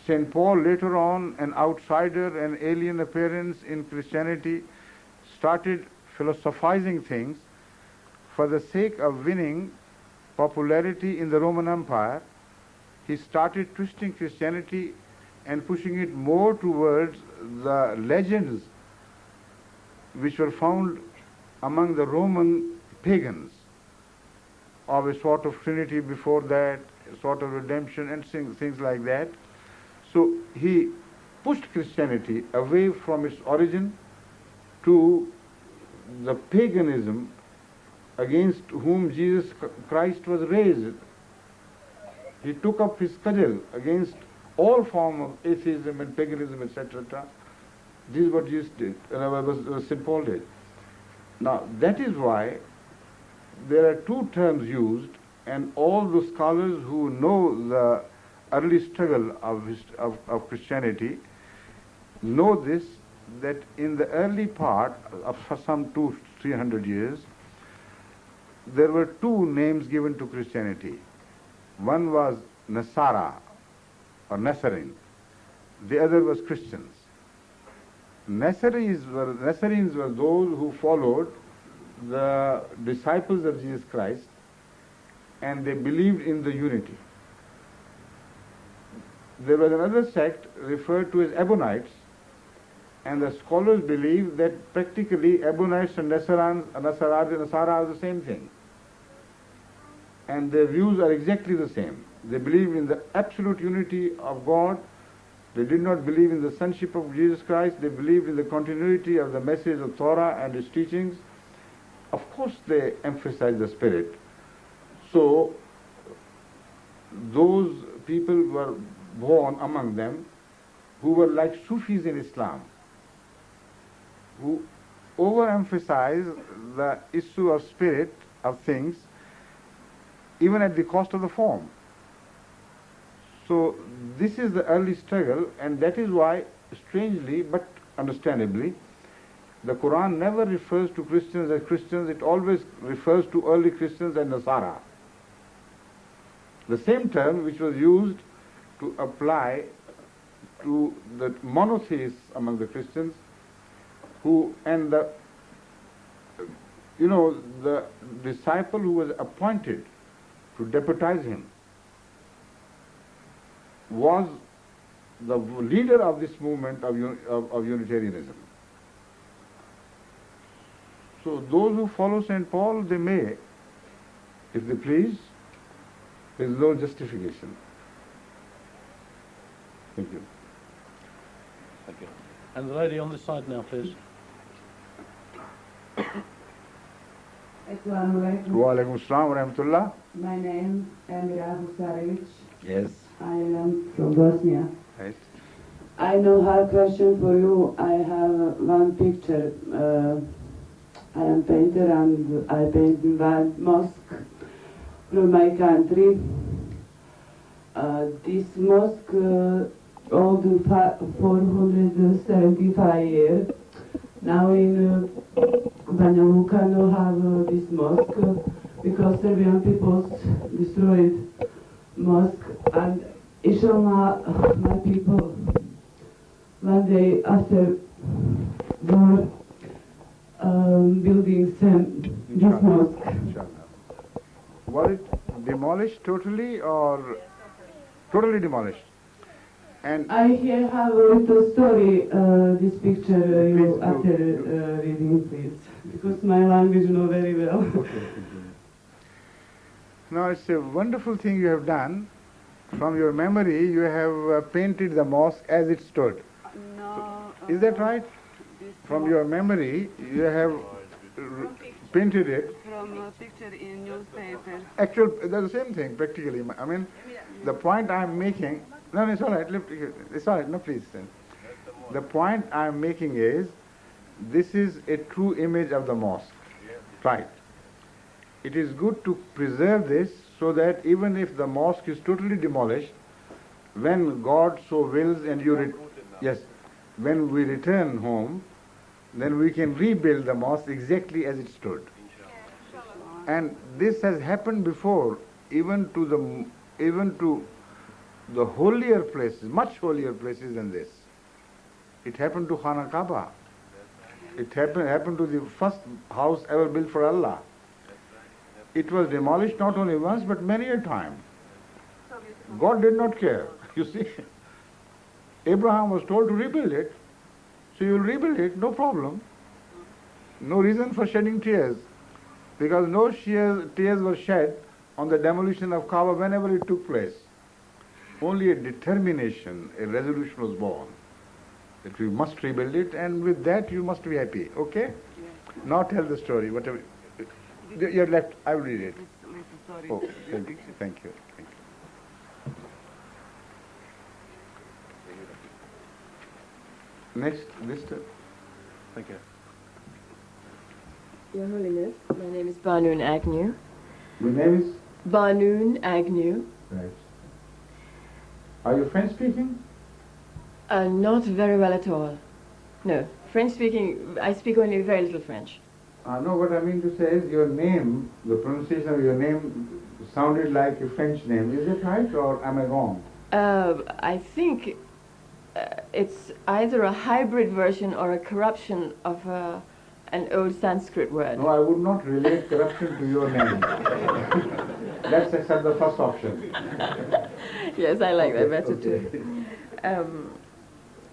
St. Paul, later on, an outsider, an alien appearance in Christianity, started philosophizing things for the sake of winning popularity in the Roman Empire. He started twisting Christianity and pushing it more towards the legends which were found among the Roman pagans, of a sort of Trinity before that, a sort of redemption and things like that. So he pushed Christianity away from its origin to the paganism against whom Jesus Christ was raised. He took up his cudgel against all form of atheism and paganism, etc. This is what Jesus did, what St. Paul did. Now, that is why there are two terms used, and all the scholars who know the early struggle of Christianity know this, that in the early part of some 200-300 years, there were two names given to Christianity. One was Nasara, or Nazarene. The other was Christians. Nazarenes were those who followed the disciples of Jesus Christ, and they believed in the unity. There was another sect referred to as Ammonites, and the scholars believe that practically Ammonites and Nasara are the same thing. And their views are exactly the same. They believe in the absolute unity of God. They did not believe in the sonship of Jesus Christ. They believed in the continuity of the message of Torah and its teachings. Of course they emphasize the Spirit. So those people were born among them who were like Sufis in Islam, who overemphasize the issue of spirit, of things, even at the cost of the form. So this is the early struggle, and that is why, strangely but understandably, the Quran never refers to Christians as Christians. It always refers to early Christians as Nasara. The same term which was used to apply to the monotheists among the Christians, who, and the disciple who was appointed to deputize him was the leader of this movement of Unitarianism. So those who follow St. Paul, they may, if they please. There is no justification. Thank you. Thank you. And the lady on this side now, please. Assalamu alaikum. Wa alaikum assalam wa rahmatullah. My name is Amira Husarevic. Yes. I am from Bosnia. Right. I know have a question for you. I have one picture. I am painter and I paint in one mosque from my country. This mosque old 475 years. Now in Banja Luka no have this mosque because Serbian peoples destroyed mosque, and inshallah my people one day after war building this mosque. Inshallah. Was it demolished totally or totally demolished? And I here have a little story, this picture you Please, after reading, please, because my language know very well. now it's a wonderful thing you have done. From your memory, you have painted the mosque as it stood. No. Is that right? From your memory, you have painted it. From a picture in newspaper. Actual, that's the same thing practically. I mean, the point I'm making. No, it's all right. It's all right. No, please. The point I'm making is, this is a true image of the mosque, right? It is good to preserve this so that even if the mosque is totally demolished, when God so wills and when we return home, then we can rebuild the mosque exactly as it stood. And this has happened before, even to the holier places, much holier places than this. It happened to Khana Kaaba. It happened to the first house ever built for Allah. It was demolished not only once but many a time. God did not care. You see, Abraham was told to rebuild it, so you will rebuild it, no problem. No reason for shedding tears, because no tears were shed on the demolition of Kaaba whenever it took place. Only a determination, a resolution was born that we must rebuild it, and with that you must be happy. Okay? Yeah. Now tell the story. Whatever you're left, I will read it. Oh, thank you. Thank you. Thank you. Next, Mr. Thank you. Your Holiness, my name is Banoon Agnew. Your name is? Banoon Agnew. Right. Are you French speaking? Not very well at all. No, French speaking, I speak only very little French. No, what I mean to say is your name, the pronunciation of your name sounded like a French name. Is that right, or am I wrong? I think it's either a hybrid version or a corruption of an old Sanskrit word. No, I would not relate corruption to your name. Let's accept the first option. Yes, I like that better too.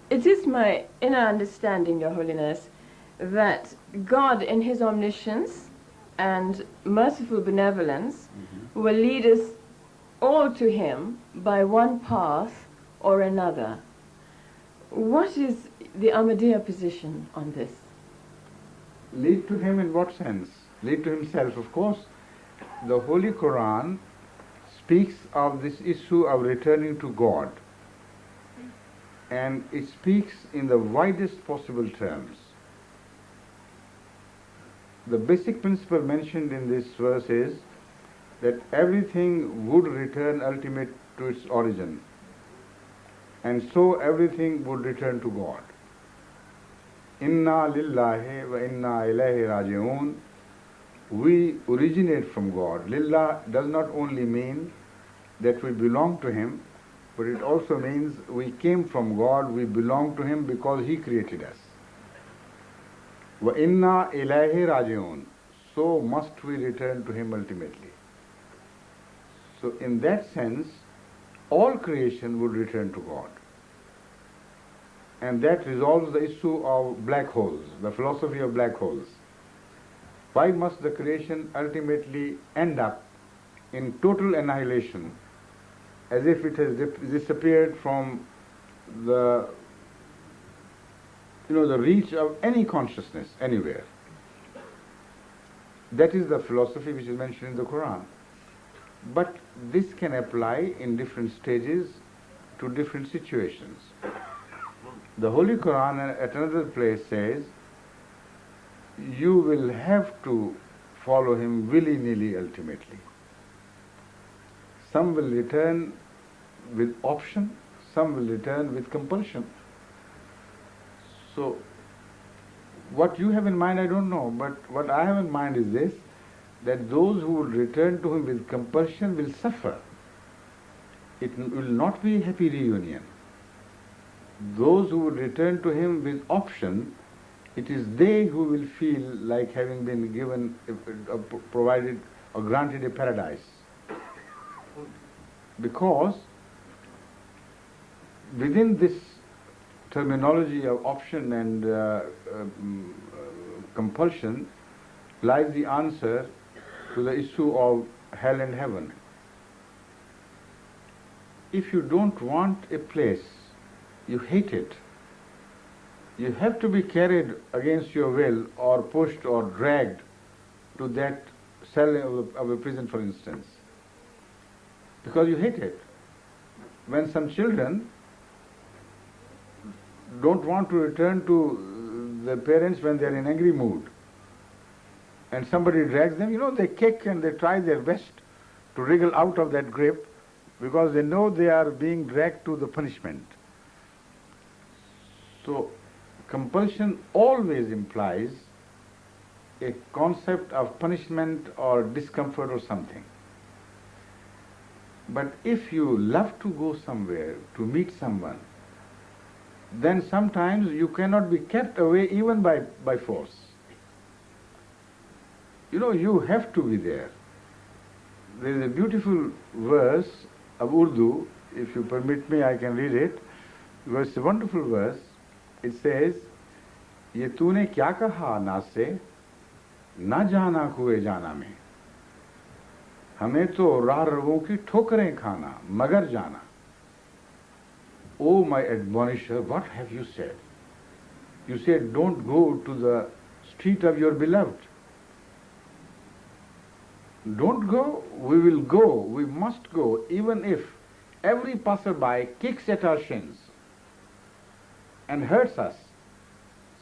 It is my inner understanding, Your Holiness, that God in His omniscience and merciful benevolence will lead us all to Him by one path or another. What is the Ahmadiyya position on this? Lead to Him in what sense? Lead to Himself, of course. The Holy Quran speaks of this issue of returning to God, and it speaks in the widest possible terms. The basic principle mentioned in this verse is that everything would return ultimate to its origin, and so everything would return to God. Inna lillahi wa inna ilayhi raji'un. We originate from God. Lillah does not only mean that we belong to Him, but it also means we came from God, we belong to Him because He created us. Wa inna ilayhi raji'un. So must we return to Him ultimately. So in that sense, all creation would return to God. And that resolves the issue of black holes, the philosophy of black holes. Why must the creation ultimately end up in total annihilation, as if it has disappeared from the reach of any consciousness anywhere? That is the philosophy which is mentioned in the Quran. But this can apply in different stages to different situations. The Holy Quran at another place says, you will have to follow Him willy-nilly ultimately. Some will return with option, some will return with compulsion. So, what you have in mind I don't know, but what I have in mind is this, that those who will return to Him with compulsion will suffer. It will not be a happy reunion. Those who will return to Him with option, it is they who will feel like having been given, provided or granted a paradise. Because within this terminology of option and compulsion lies the answer to the issue of hell and heaven. If you don't want a place, you hate it, you have to be carried against your will or pushed or dragged to that cell of a prison, for instance, because you hate it. When some children don't want to return to their parents when they are in angry mood, and somebody drags them, they kick and they try their best to wriggle out of that grip because they know they are being dragged to the punishment. So, compulsion always implies a concept of punishment or discomfort or something. But if you love to go somewhere, to meet someone, then sometimes you cannot be kept away even by force. You have to be there. There is a beautiful verse of Urdu, if you permit me I can read it. It's a wonderful verse. It says, ये तूने क्या कहा ना से ना जाना कुए जाना में, हमें तो राह रवों की ठोकरें खाना मगर जाना. Oh my admonisher, what have you said? You said don't go to the street of your beloved. Don't go, we will go, we must go, even if every passerby kicks at our shins and hurts us.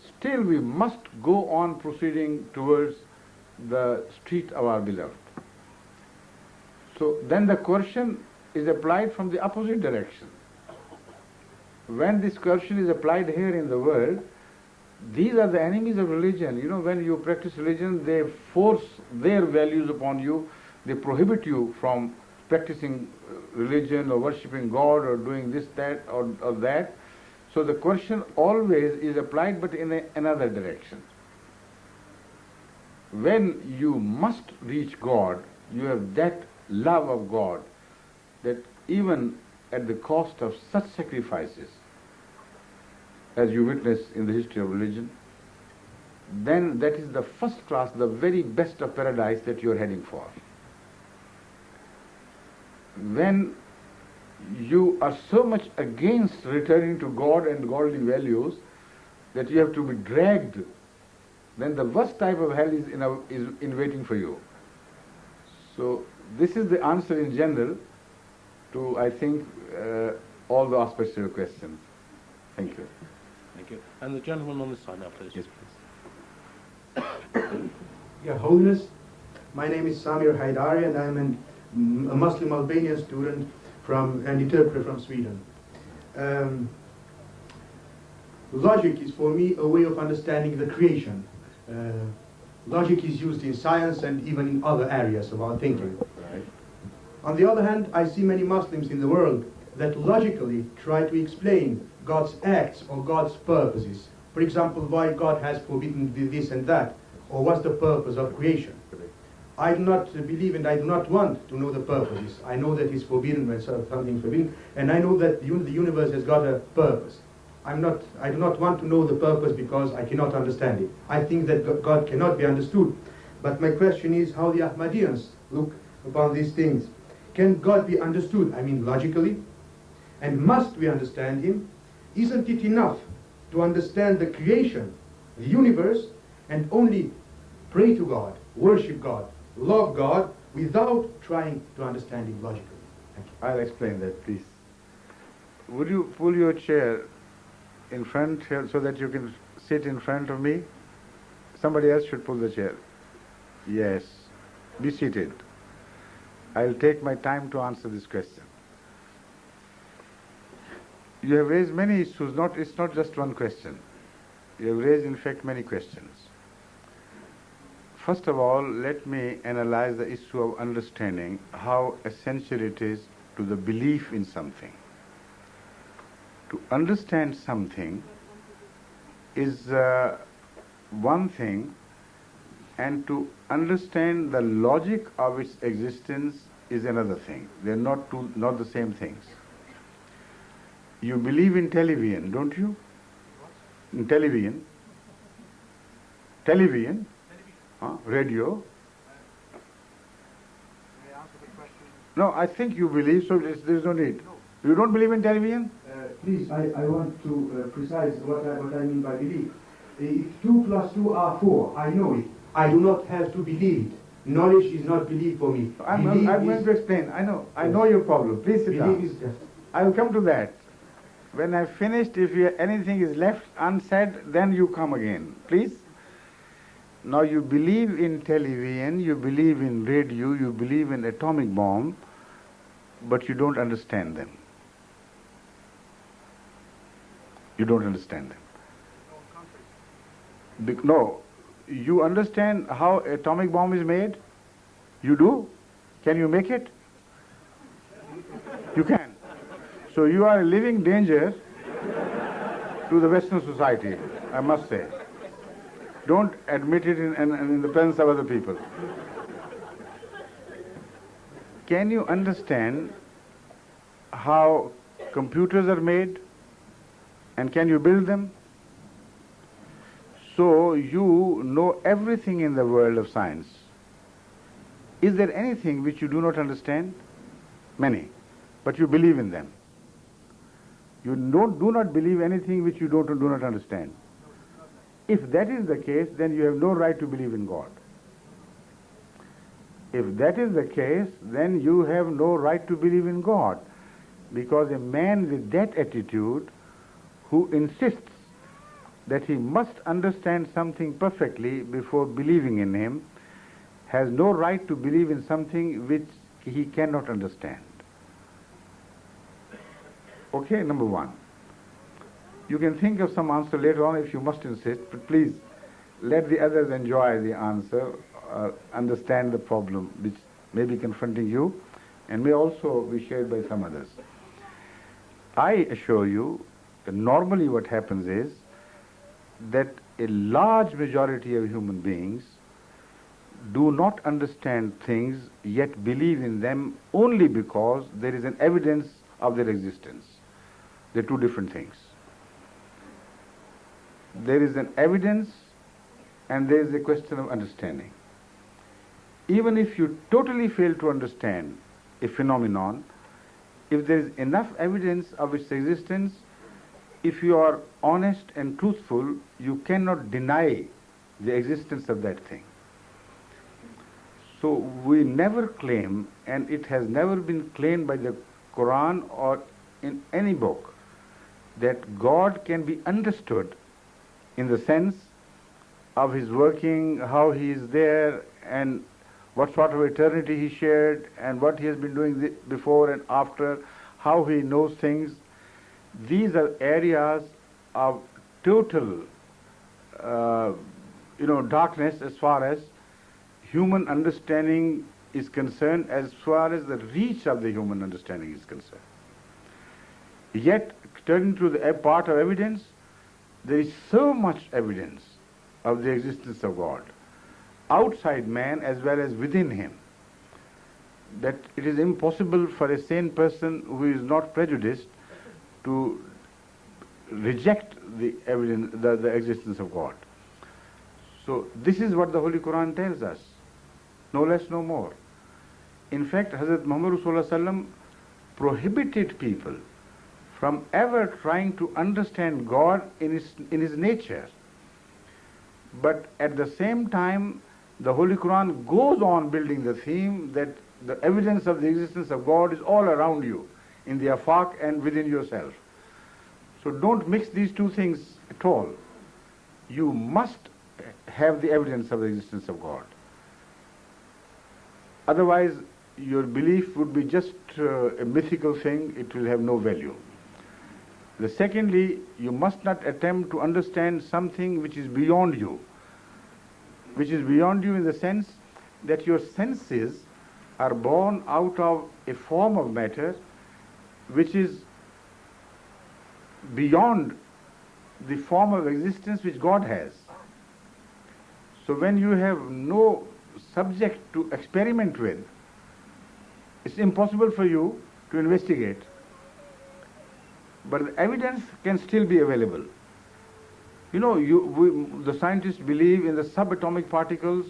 Still we must go on proceeding towards the street of our beloved. So then the coercion is applied from the opposite direction. When this coercion is applied here in the world, these are the enemies of religion. When you practice religion, they force their values upon you, they prohibit you from practicing religion or worshipping God or doing this, that, or that. So the question always is applied, but in another direction. When you must reach God, you have that love of God that even at the cost of such sacrifices as you witness in the history of religion, then that is the first class, the very best of paradise that you are heading for. When you are so much against returning to God and godly values that you have to be dragged, then the worst type of hell is in waiting for you. So this is the answer in general to, I think, all the aspects of your questions. Thank you. Thank you. And the gentleman on this side now, please. Yes, please. Your Holiness, my name is Samir Haidari and I'm a Muslim Albanian student and interpreter from Sweden. Logic is for me a way of understanding the creation. Logic is used in science and even in other areas of our thinking. Right. On the other hand, I see many Muslims in the world that logically try to explain God's acts or God's purposes. For example, why God has forbidden this and that, or what's the purpose of creation. I do not believe and I do not want to know the purposes. I know that it's forbidden when something is forbidden, and I know that the universe has got a purpose. I do not want to know the purpose because I cannot understand it. I think that God cannot be understood. But my question is how the Ahmadiyans look upon these things. Can God be understood? I mean logically? And must we understand Him? Isn't it enough to understand the creation, the universe, and only pray to God, worship God, love God, without trying to understand Him logically? Thank you. I'll explain that, please. Would you pull your chair in front here so that you can sit in front of me? Somebody else should pull the chair. Yes. Be seated. I'll take my time to answer this question. You have raised many issues. It's not just one question. You have raised, in fact, many questions. First of all, let me analyze the issue of understanding how essential it is to the belief in something. To understand something is one thing, and to understand the logic of its existence is another thing. They are not the same things. You believe in television, don't you? In television? Television? Radio? No, I think you believe, so there's no need. You don't believe in television? Please, I want to precise what I mean by belief. If 2 plus 2 are 4, I know it. I do not have to believe it. Knowledge is not belief for me. I'm going to explain. I know your problem. Please sit down. I will come to that. When I've finished, if anything is left unsaid, then you come again. Please? Now you believe in television, you believe in radio, you believe in atomic bomb, but you don't understand them. You don't understand them. No, you understand how atomic bomb is made? You do? Can you make it? You can. So you are a living danger to the Western society, I must say. Don't admit it in the presence of other people. Can you understand how computers are made? And can you build them? So you know everything in the world of science. Is there anything which you do not understand? Many. But you believe in them. You do not believe anything which you do not understand. If that is the case, then you have no right to believe in God. If that is the case, then you have no right to believe in God. Because a man with that attitude, who insists that he must understand something perfectly before believing in him, has no right to believe in something which he cannot understand. Okay, number one. You can think of some answer later on if you must insist, but please let the others enjoy the answer, understand the problem which may be confronting you, and may also be shared by some others. I assure you that normally what happens is that a large majority of human beings do not understand things yet believe in them only because there is an evidence of their existence. They're two different things. There is an evidence and there is a question of understanding. Even if you totally fail to understand a phenomenon, if there is enough evidence of its existence, if you are honest and truthful, you cannot deny the existence of that thing. So we never claim, and it has never been claimed by the Quran or in any book, that God can be understood in the sense of his working, how he is there, and what sort of eternity he shared, and what he has been doing before and after, how he knows things. These are areas of total, darkness as far as human understanding is concerned, as far as the reach of the human understanding is concerned. Yet, turning to the part of evidence, there is so much evidence of the existence of God, outside man as well as within him, that it is impossible for a sane person who is not prejudiced to reject the evidence, the existence of God. So this is what the Holy Quran tells us, no less, no more. In fact, Hazrat Muhammad Rasulullah Sallam prohibited people from ever trying to understand God in his nature. But at the same time, the Holy Quran goes on building the theme that the evidence of the existence of God is all around you, in the afaq and within yourself. So don't mix these two things at all. You must have the evidence of the existence of God. Otherwise, your belief would be just a mythical thing, it will have no value. Secondly, you must not attempt to understand something which is beyond you. Which is beyond you in the sense that your senses are born out of a form of matter which is beyond the form of existence which God has. So when you have no subject to experiment with, it's impossible for you to investigate. But the evidence can still be available. You know, the scientists believe in the subatomic particles,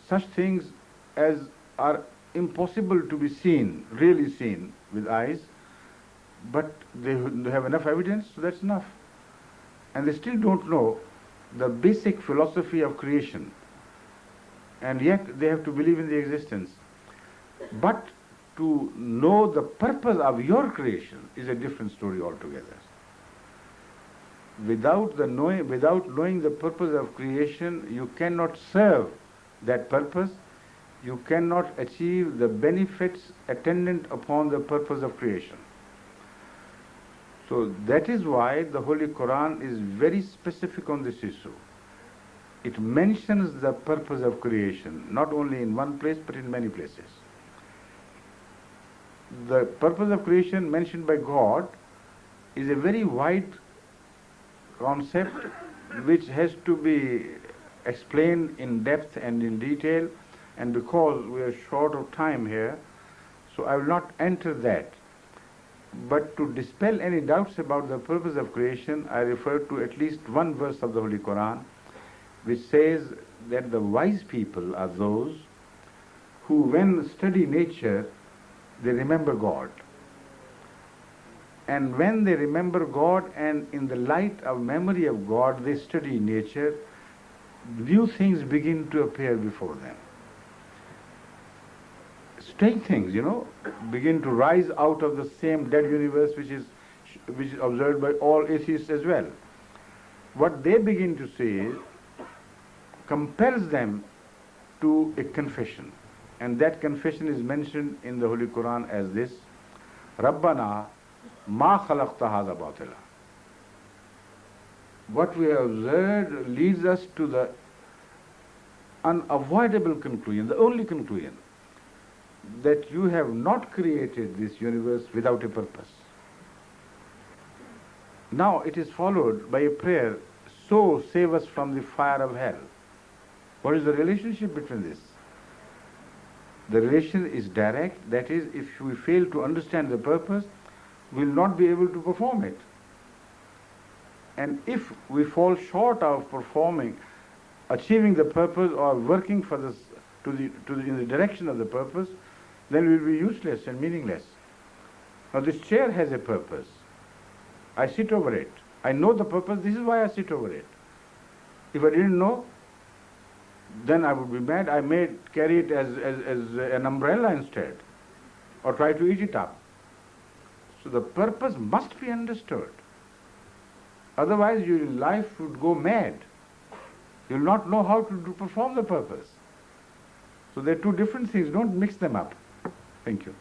such things as are impossible to be seen, really seen with eyes, but they have enough evidence, so that's enough. And they still don't know the basic philosophy of creation, and yet they have to believe in the existence. But to know the purpose of your creation is a different story altogether. Without knowing the purpose of creation, you cannot serve that purpose, you cannot achieve the benefits attendant upon the purpose of creation. So that is why the Holy Quran is very specific on this issue. It mentions the purpose of creation, not only in one place but in many places. The purpose of creation mentioned by God is a very wide concept which has to be explained in depth and in detail, and because we are short of time here, so I will not enter that. But to dispel any doubts about the purpose of creation, I refer to at least one verse of the Holy Quran which says that the wise people are those who, when study nature, they remember God. And when they remember God and in the light of memory of God they study nature, new things begin to appear before them. Strange things, begin to rise out of the same dead universe which is observed by all atheists as well. What they begin to see compels them to a confession. And that confession is mentioned in the Holy Quran as this: Rabbana ma khalaqta hadha batila. What we have observed leads us to the unavoidable conclusion, the only conclusion, that you have not created this universe without a purpose. Now it is followed by a prayer, so save us from the fire of hell. What is the relationship between this? The relation is direct, that is, if we fail to understand the purpose, we will not be able to perform it. And if we fall short of performing, achieving the purpose or working for this, in the direction of the purpose, then we will be useless and meaningless. Now this chair has a purpose. I sit over it. I know the purpose, this is why I sit over it. If I didn't know, then I would be mad. I may carry it as an umbrella instead, or try to eat it up. So the purpose must be understood. Otherwise your life would go mad. You will not know how to perform the purpose. So they're two different things. Don't mix them up. Thank you.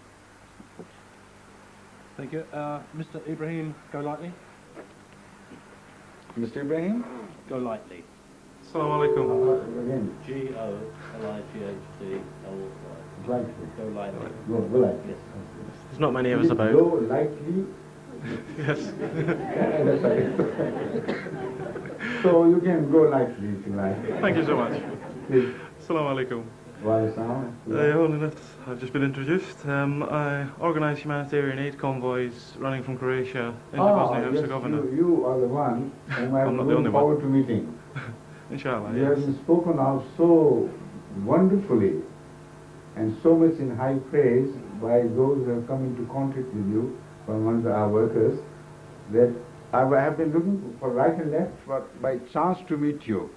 Thank you. Mr. Ibrahim, go lightly. Mr. Ibrahim? Go lightly. Assalamu alaikum. G-O-L-I-G-H-T-L-Y. Lightly. Go lightly. Go lightly. Yes. There's not many of us about. Go lightly. Yes. So you can go lightly if you like. Thank you so much. Please. Assalamu alaikum. Your Holiness, I've just been introduced. I organise humanitarian aid convoys running from Croatia into Bosnia and Herzegovina. Yes, you are the one whom I am looking forward to meeting. Inshallah, You yes. have been spoken of so wonderfully and so much in high praise by those who have come into contact with you from among our workers that I have been looking for right and left by chance to meet you.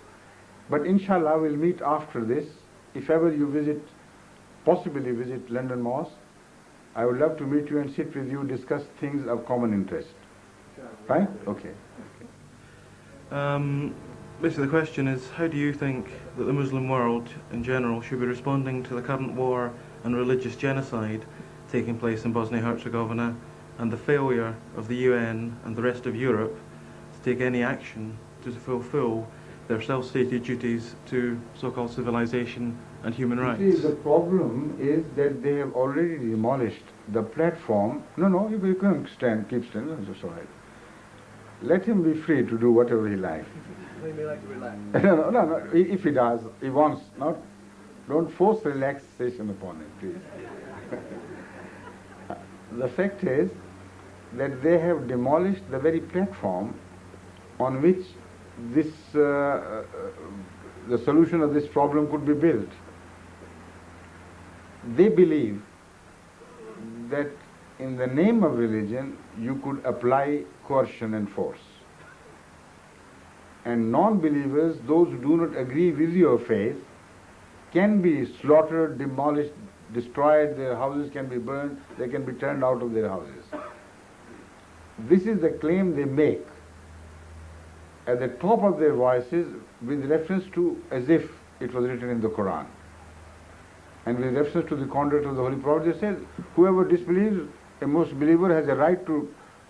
But inshallah we'll meet after this. If ever you possibly visit London Mosque, I would love to meet you and sit with you, discuss things of common interest. Right? Okay. Basically the question is, how do you think that the Muslim world in general should be responding to the current war and religious genocide taking place in Bosnia-Herzegovina and the failure of the UN and the rest of Europe to take any action to fulfill their self-stated duties to so-called civilization and human rights? You see, the problem is that they have already demolished the platform. No, you can keep standing, that's all right. Let him be free to do whatever he likes. He may like to relax. No, if he does, he wants, don't force relaxation upon him, please. The fact is that they have demolished the very platform on which this, the solution of this problem could be built. They believe that in the name of religion you could apply coercion and force. And non-believers, those who do not agree with your faith, can be slaughtered, demolished, destroyed, their houses can be burned, they can be turned out of their houses. This is the claim they make at the top of their voices with reference to as if it was written in the Quran. And with reference to the conduct of the Holy Prophet, they said, whoever disbelieves, a Muslim believer has a right to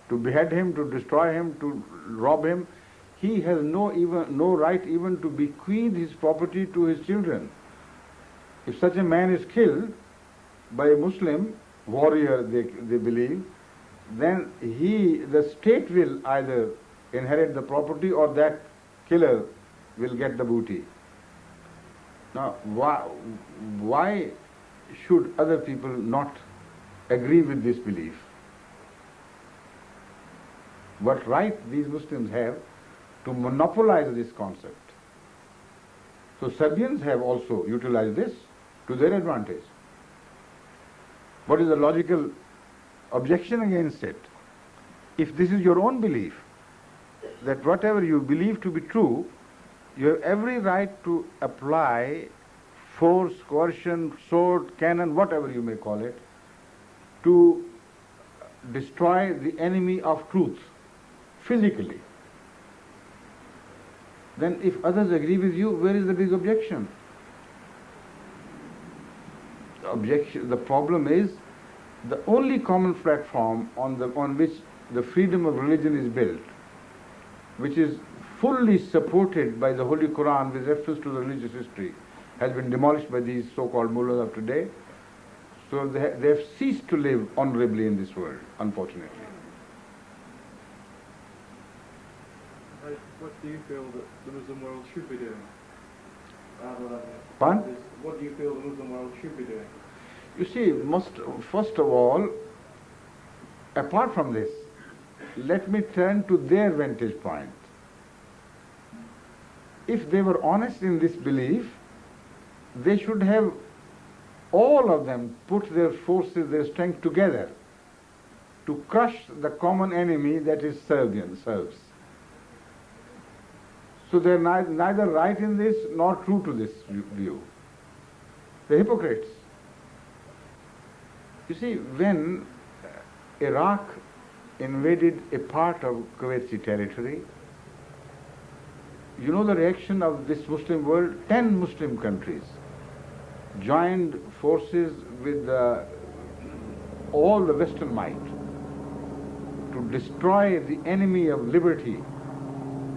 behead him, to destroy him, to rob him. He has no right even to bequeath his property to his children. If such a man is killed by a Muslim warrior, they believe, then the state will either inherit the property or that killer will get the booty. Now, why should other people not agree with this belief? What right these Muslims have to monopolize this concept? So Serbians have also utilized this to their advantage. What is the logical objection against it? If this is your own belief, that whatever you believe to be true, you have every right to apply force, coercion, sword, cannon, whatever you may call it, to destroy the enemy of truth physically. Then if others agree with you, where is the big objection? The problem is the only common platform on which the freedom of religion is built, which is fully supported by the Holy Quran with reference to the religious history, has been demolished by these so-called mullahs of today. So they have ceased to live honorably in this world, unfortunately. What do you feel that the Muslim world should be doing? Pardon? What do you feel the Muslim world should be doing? You see, first of all, apart from this, let me turn to their vantage point. If they were honest in this belief, they should have, all of them, put their forces, their strength together to crush the common enemy, that is Serbs. So they are neither right in this nor true to this view. They are hypocrites. You see, when Iraq invaded a part of Kuwaiti territory, you know the reaction of this Muslim world? 10 Muslim countries joined forces with all the Western might to destroy the enemy of liberty,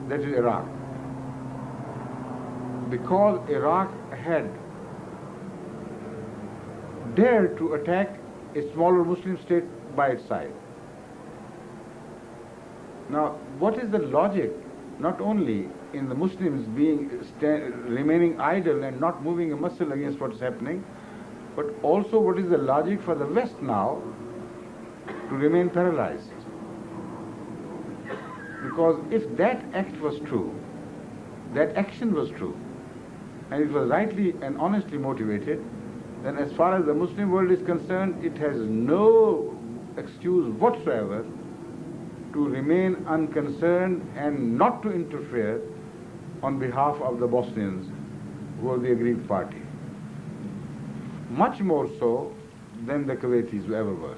that is Iraq. Because Iraq had dared to attack a smaller Muslim state by its side. Now, what is the logic, not only in the Muslims remaining idle and not moving a muscle against what is happening, but also what is the logic for the West now to remain paralyzed? Because if that act was true, that action was true, and it was rightly and honestly motivated, then as far as the Muslim world is concerned, it has no excuse whatsoever to remain unconcerned and not to interfere on behalf of the Bosnians who are the aggrieved party. Much more so than the Kuwaitis ever were.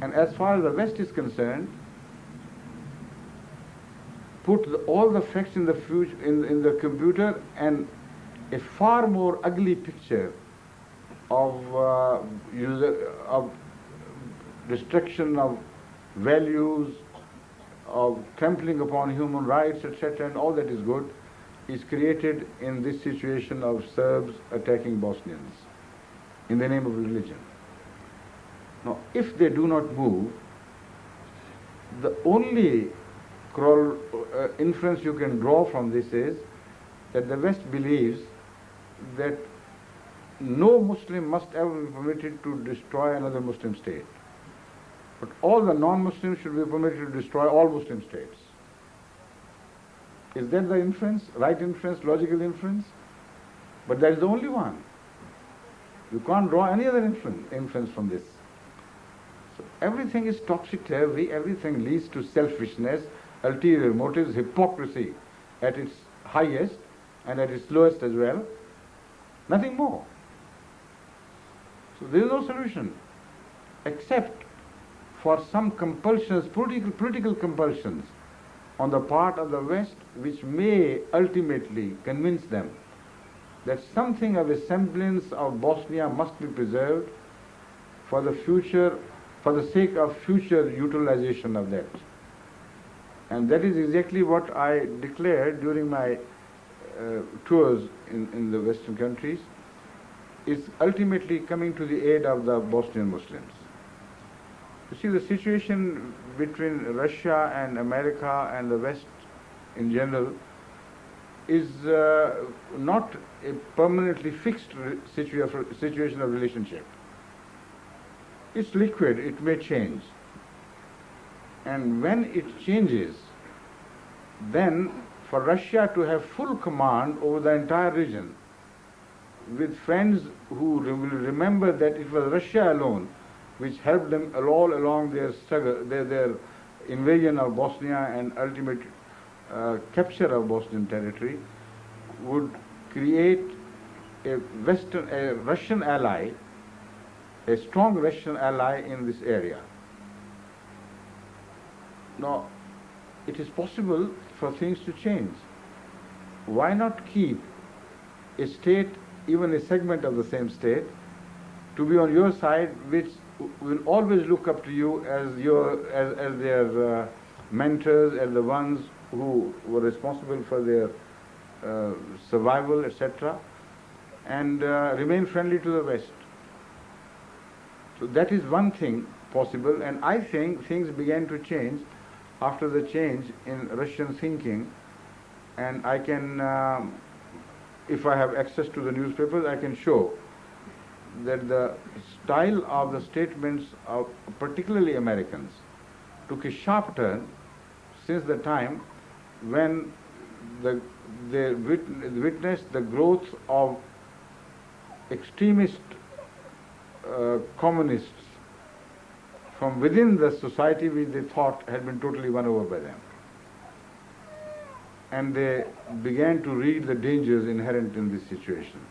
And as far as the West is concerned, put all the facts in the computer, and a far more ugly picture of destruction of values, of trampling upon human rights, etc., and all that is good, is created in this situation of Serbs attacking Bosnians in the name of religion. Now, if they do not move, the only inference you can draw from this is that the West believes that no Muslim must ever be permitted to destroy another Muslim state, but all the non-Muslims should be permitted to destroy all Muslim states. Is that the inference, right inference, logical inference? But that is the only one. You can't draw any other inference from this. So everything is topsy-turvy, everything leads to selfishness, ulterior motives, hypocrisy at its highest and at its lowest as well. Nothing more. So there is no solution except for some compulsions, political compulsions on the part of the West, which may ultimately convince them that something of a semblance of Bosnia must be preserved for the future, for the sake of future utilization of that. And that is exactly what I declared during my tours in the Western countries, is ultimately coming to the aid of the Bosnian Muslims. You see, the situation between Russia and America and the West in general is not a permanently fixed situation of relationship. It's liquid, it may change. And when it changes, then for Russia to have full command over the entire region, with friends who will remember that it was Russia alone which helped them all along their struggle, their invasion of Bosnia and ultimate capture of Bosnian territory, would create a Russian ally, a strong Russian ally in this area. Now, it is possible for things to change. Why not keep a state, even a segment of the same state, to be on your side, which will always look up to you as their mentors, as the ones who were responsible for their survival, etc. and remain friendly to the West. So that is one thing possible, and I think things began to change after the change in Russian thinking, and I can, if I have access to the newspapers, I can show that the style of the statements of particularly Americans took a sharp turn since the time when they witnessed the growth of extremist communists from within the society which they thought had been totally won over by them. And they began to read the dangers inherent in this situation.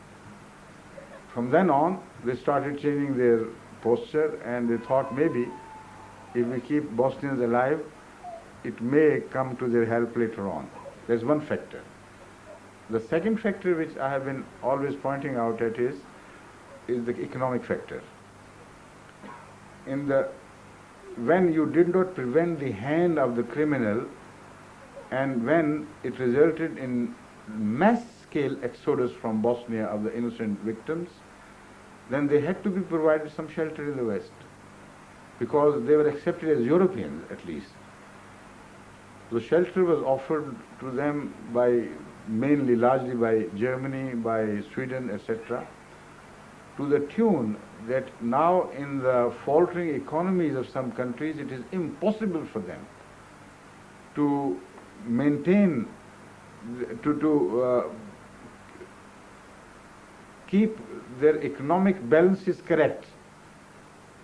From then on, they started changing their posture, and they thought maybe if we keep Bosnians alive, it may come to their help later on. There's one factor. The second factor which I have been always pointing out at is the economic factor. When you did not prevent the hand of the criminal, and when it resulted in mass-scale exodus from Bosnia of the innocent victims, then they had to be provided some shelter in the West, because they were accepted as Europeans at least. The shelter was offered to them largely by Germany, by Sweden, etc., to the tune that now in the faltering economies of some countries, it is impossible for them to maintain, keep their economic balances correct,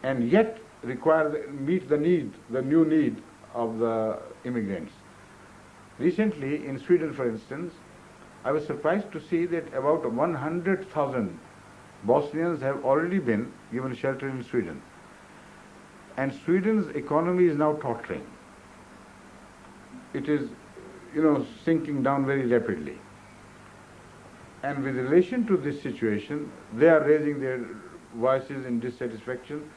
and yet meet the new need of the immigrants. Recently, in Sweden, for instance, I was surprised to see that about 100,000 Bosnians have already been given shelter in Sweden. And Sweden's economy is now tottering. It is, sinking down very rapidly. And with relation to this situation, they are raising their voices in dissatisfaction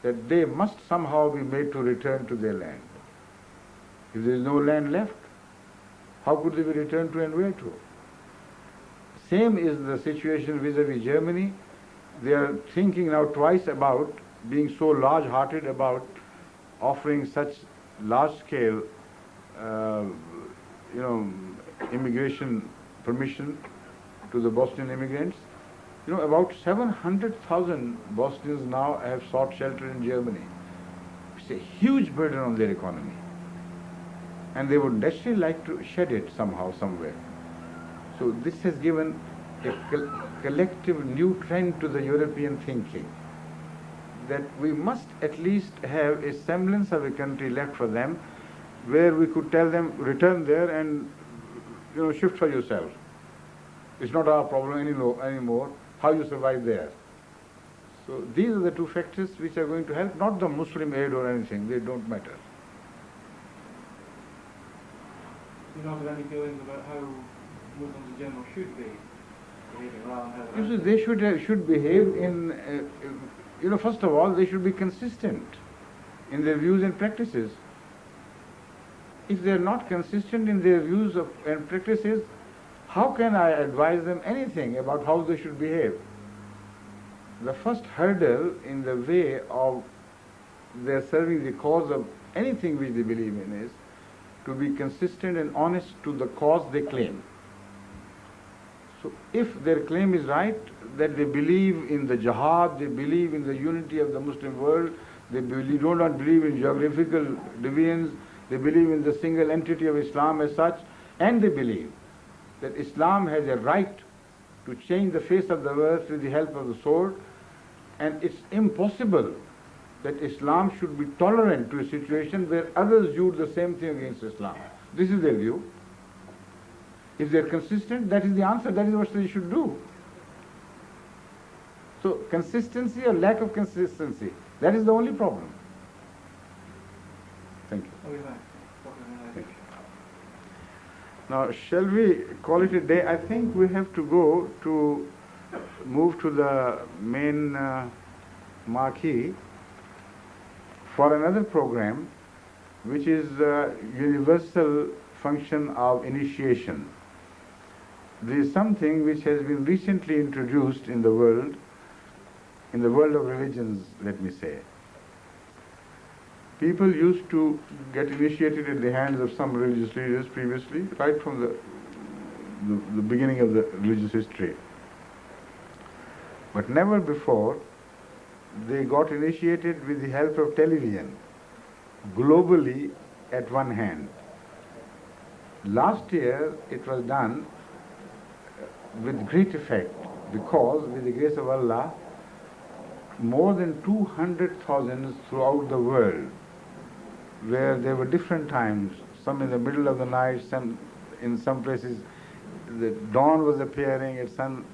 that they must somehow be made to return to their land. If there is no land left, how could they be returned to and where to? Same is the situation vis-à-vis Germany. They are thinking now twice about being so large-hearted about offering such large-scale, immigration permission to the Bosnian immigrants. About 700,000 Bosnians now have sought shelter in Germany. It's a huge burden on their economy. And they would naturally like to shed it somehow, somewhere. So this has given a collective new trend to the European thinking, that we must at least have a semblance of a country left for them, where we could tell them, return there and shift for yourself. It's not our problem anymore, how you survive there. So these are the two factors which are going to help, not the Muslim aid or anything, they don't matter. You don't have any feelings about how Muslims in general should be behaving rather than how You see, they should behave in, first of all, they should be consistent in their views and practices. If they are not consistent in their views and practices, how can I advise them anything about how they should behave? The first hurdle in the way of their serving the cause of anything which they believe in is to be consistent and honest to the cause they claim. So if their claim is right, that they believe in the jihad, they believe in the unity of the Muslim world, they do not believe in geographical divisions, they believe in the single entity of Islam as such, and they believe that Islam has a right to change the face of the earth with the help of the sword, and it's impossible that Islam should be tolerant to a situation where others do the same thing against Islam. This is their view. If they're consistent, that is the answer, that is what they should do. So consistency or lack of consistency, that is the only problem. Thank you. Thank you. Now, shall we call it a day? I think we have to move to the main marquee for another program, which is the universal function of initiation. there is something which has been recently introduced in the world of religions, let me say. People used to get initiated at the hands of some religious leaders previously, right from the beginning of the religious history. But never before they got initiated with the help of television, globally at one hand. Last year it was done with great effect because, with the grace of Allah, more than 200,000 throughout the world, where there were different times, some in the middle of the night, some in some places the dawn was appearing, sun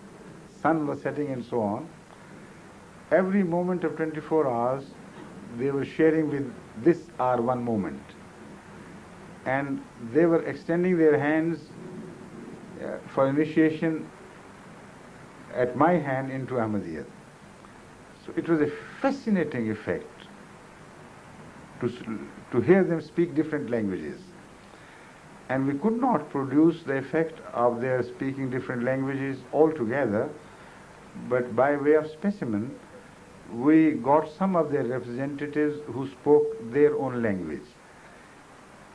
was setting and so on. Every moment of 24 hours they were sharing with this our one moment. And they were extending their hands for initiation at my hand into Ahmadiyya. So it was a fascinating effect to hear them speak different languages. And we could not produce the effect of their speaking different languages altogether, but by way of specimen, we got some of their representatives who spoke their own language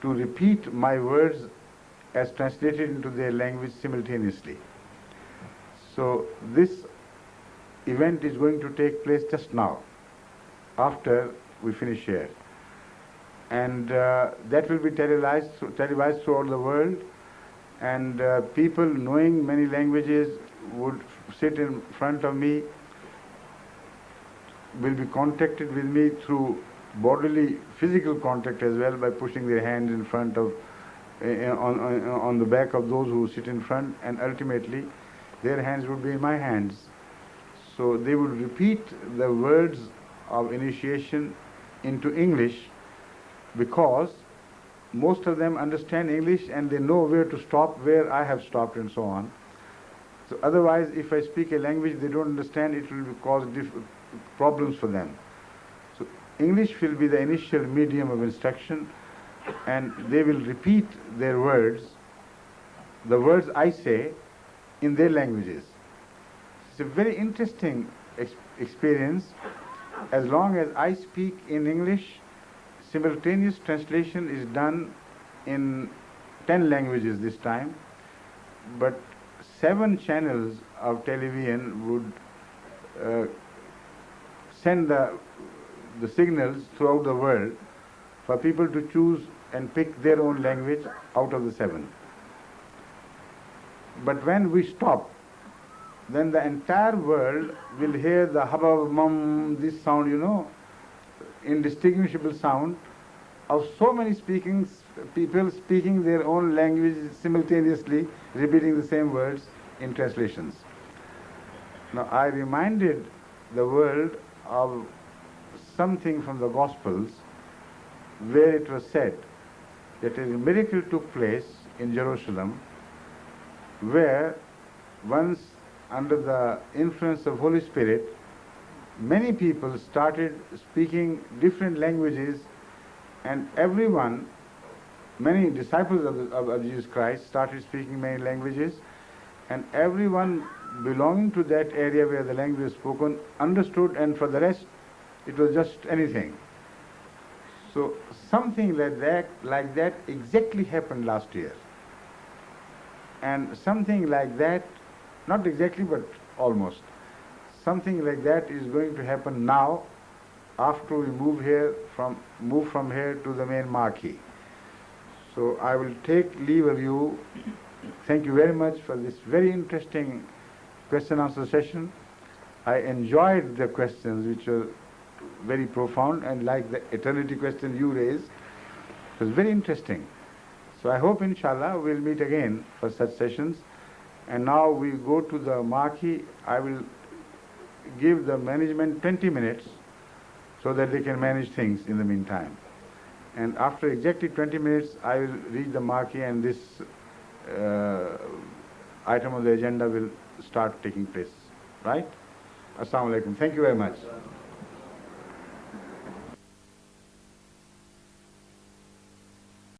to repeat my words as translated into their language simultaneously. So this event is going to take place just now, after we finish here. And that will be televised throughout the world, and people knowing many languages would sit in front of me, will be contacted with me through bodily, physical contact as well, by pushing their hands in front of, on the back of those who sit in front, and ultimately their hands would be in my hands. So they would repeat the words of initiation into English, because most of them understand English and they know where to stop, where I have stopped and so on. So otherwise, if I speak a language they don't understand, it will cause problems for them. So English will be the initial medium of instruction, and they will repeat their words, the words I say, in their languages. It's a very interesting experience. As long as I speak in English, simultaneous translation is done in 10 languages this time, but 7 channels of television would send the signals throughout the world for people to choose and pick their own language out of the 7. But when we stop, then the entire world will hear the hubbub, mum, this sound, you know, indistinguishable sound of so many people speaking their own language simultaneously, repeating the same words in translations. Now I reminded the world of something from the Gospels, where it was said that a miracle took place in Jerusalem, where once under the influence of Holy Spirit, many people started speaking different languages, and everyone, many disciples of Jesus Christ started speaking many languages, and everyone belonging to that area where the language is spoken understood, and for the rest it was just anything. So something like that exactly happened last year. And something like that, not exactly but almost, something like that is going to happen now after we move from here to the main marquee. So I will take leave of you. Thank you very much for this very interesting question-answer session. I enjoyed the questions, which were very profound, and like the eternity question you raised, it was very interesting. So I hope, inshallah, we'll meet again for such sessions. And now we go to the marquee. I will give the management 20 minutes so that they can manage things in the meantime. And after exactly 20 minutes, I will read the marquee, and this item of the agenda will start taking place. Right? Assalamu alaikum. Thank you very much.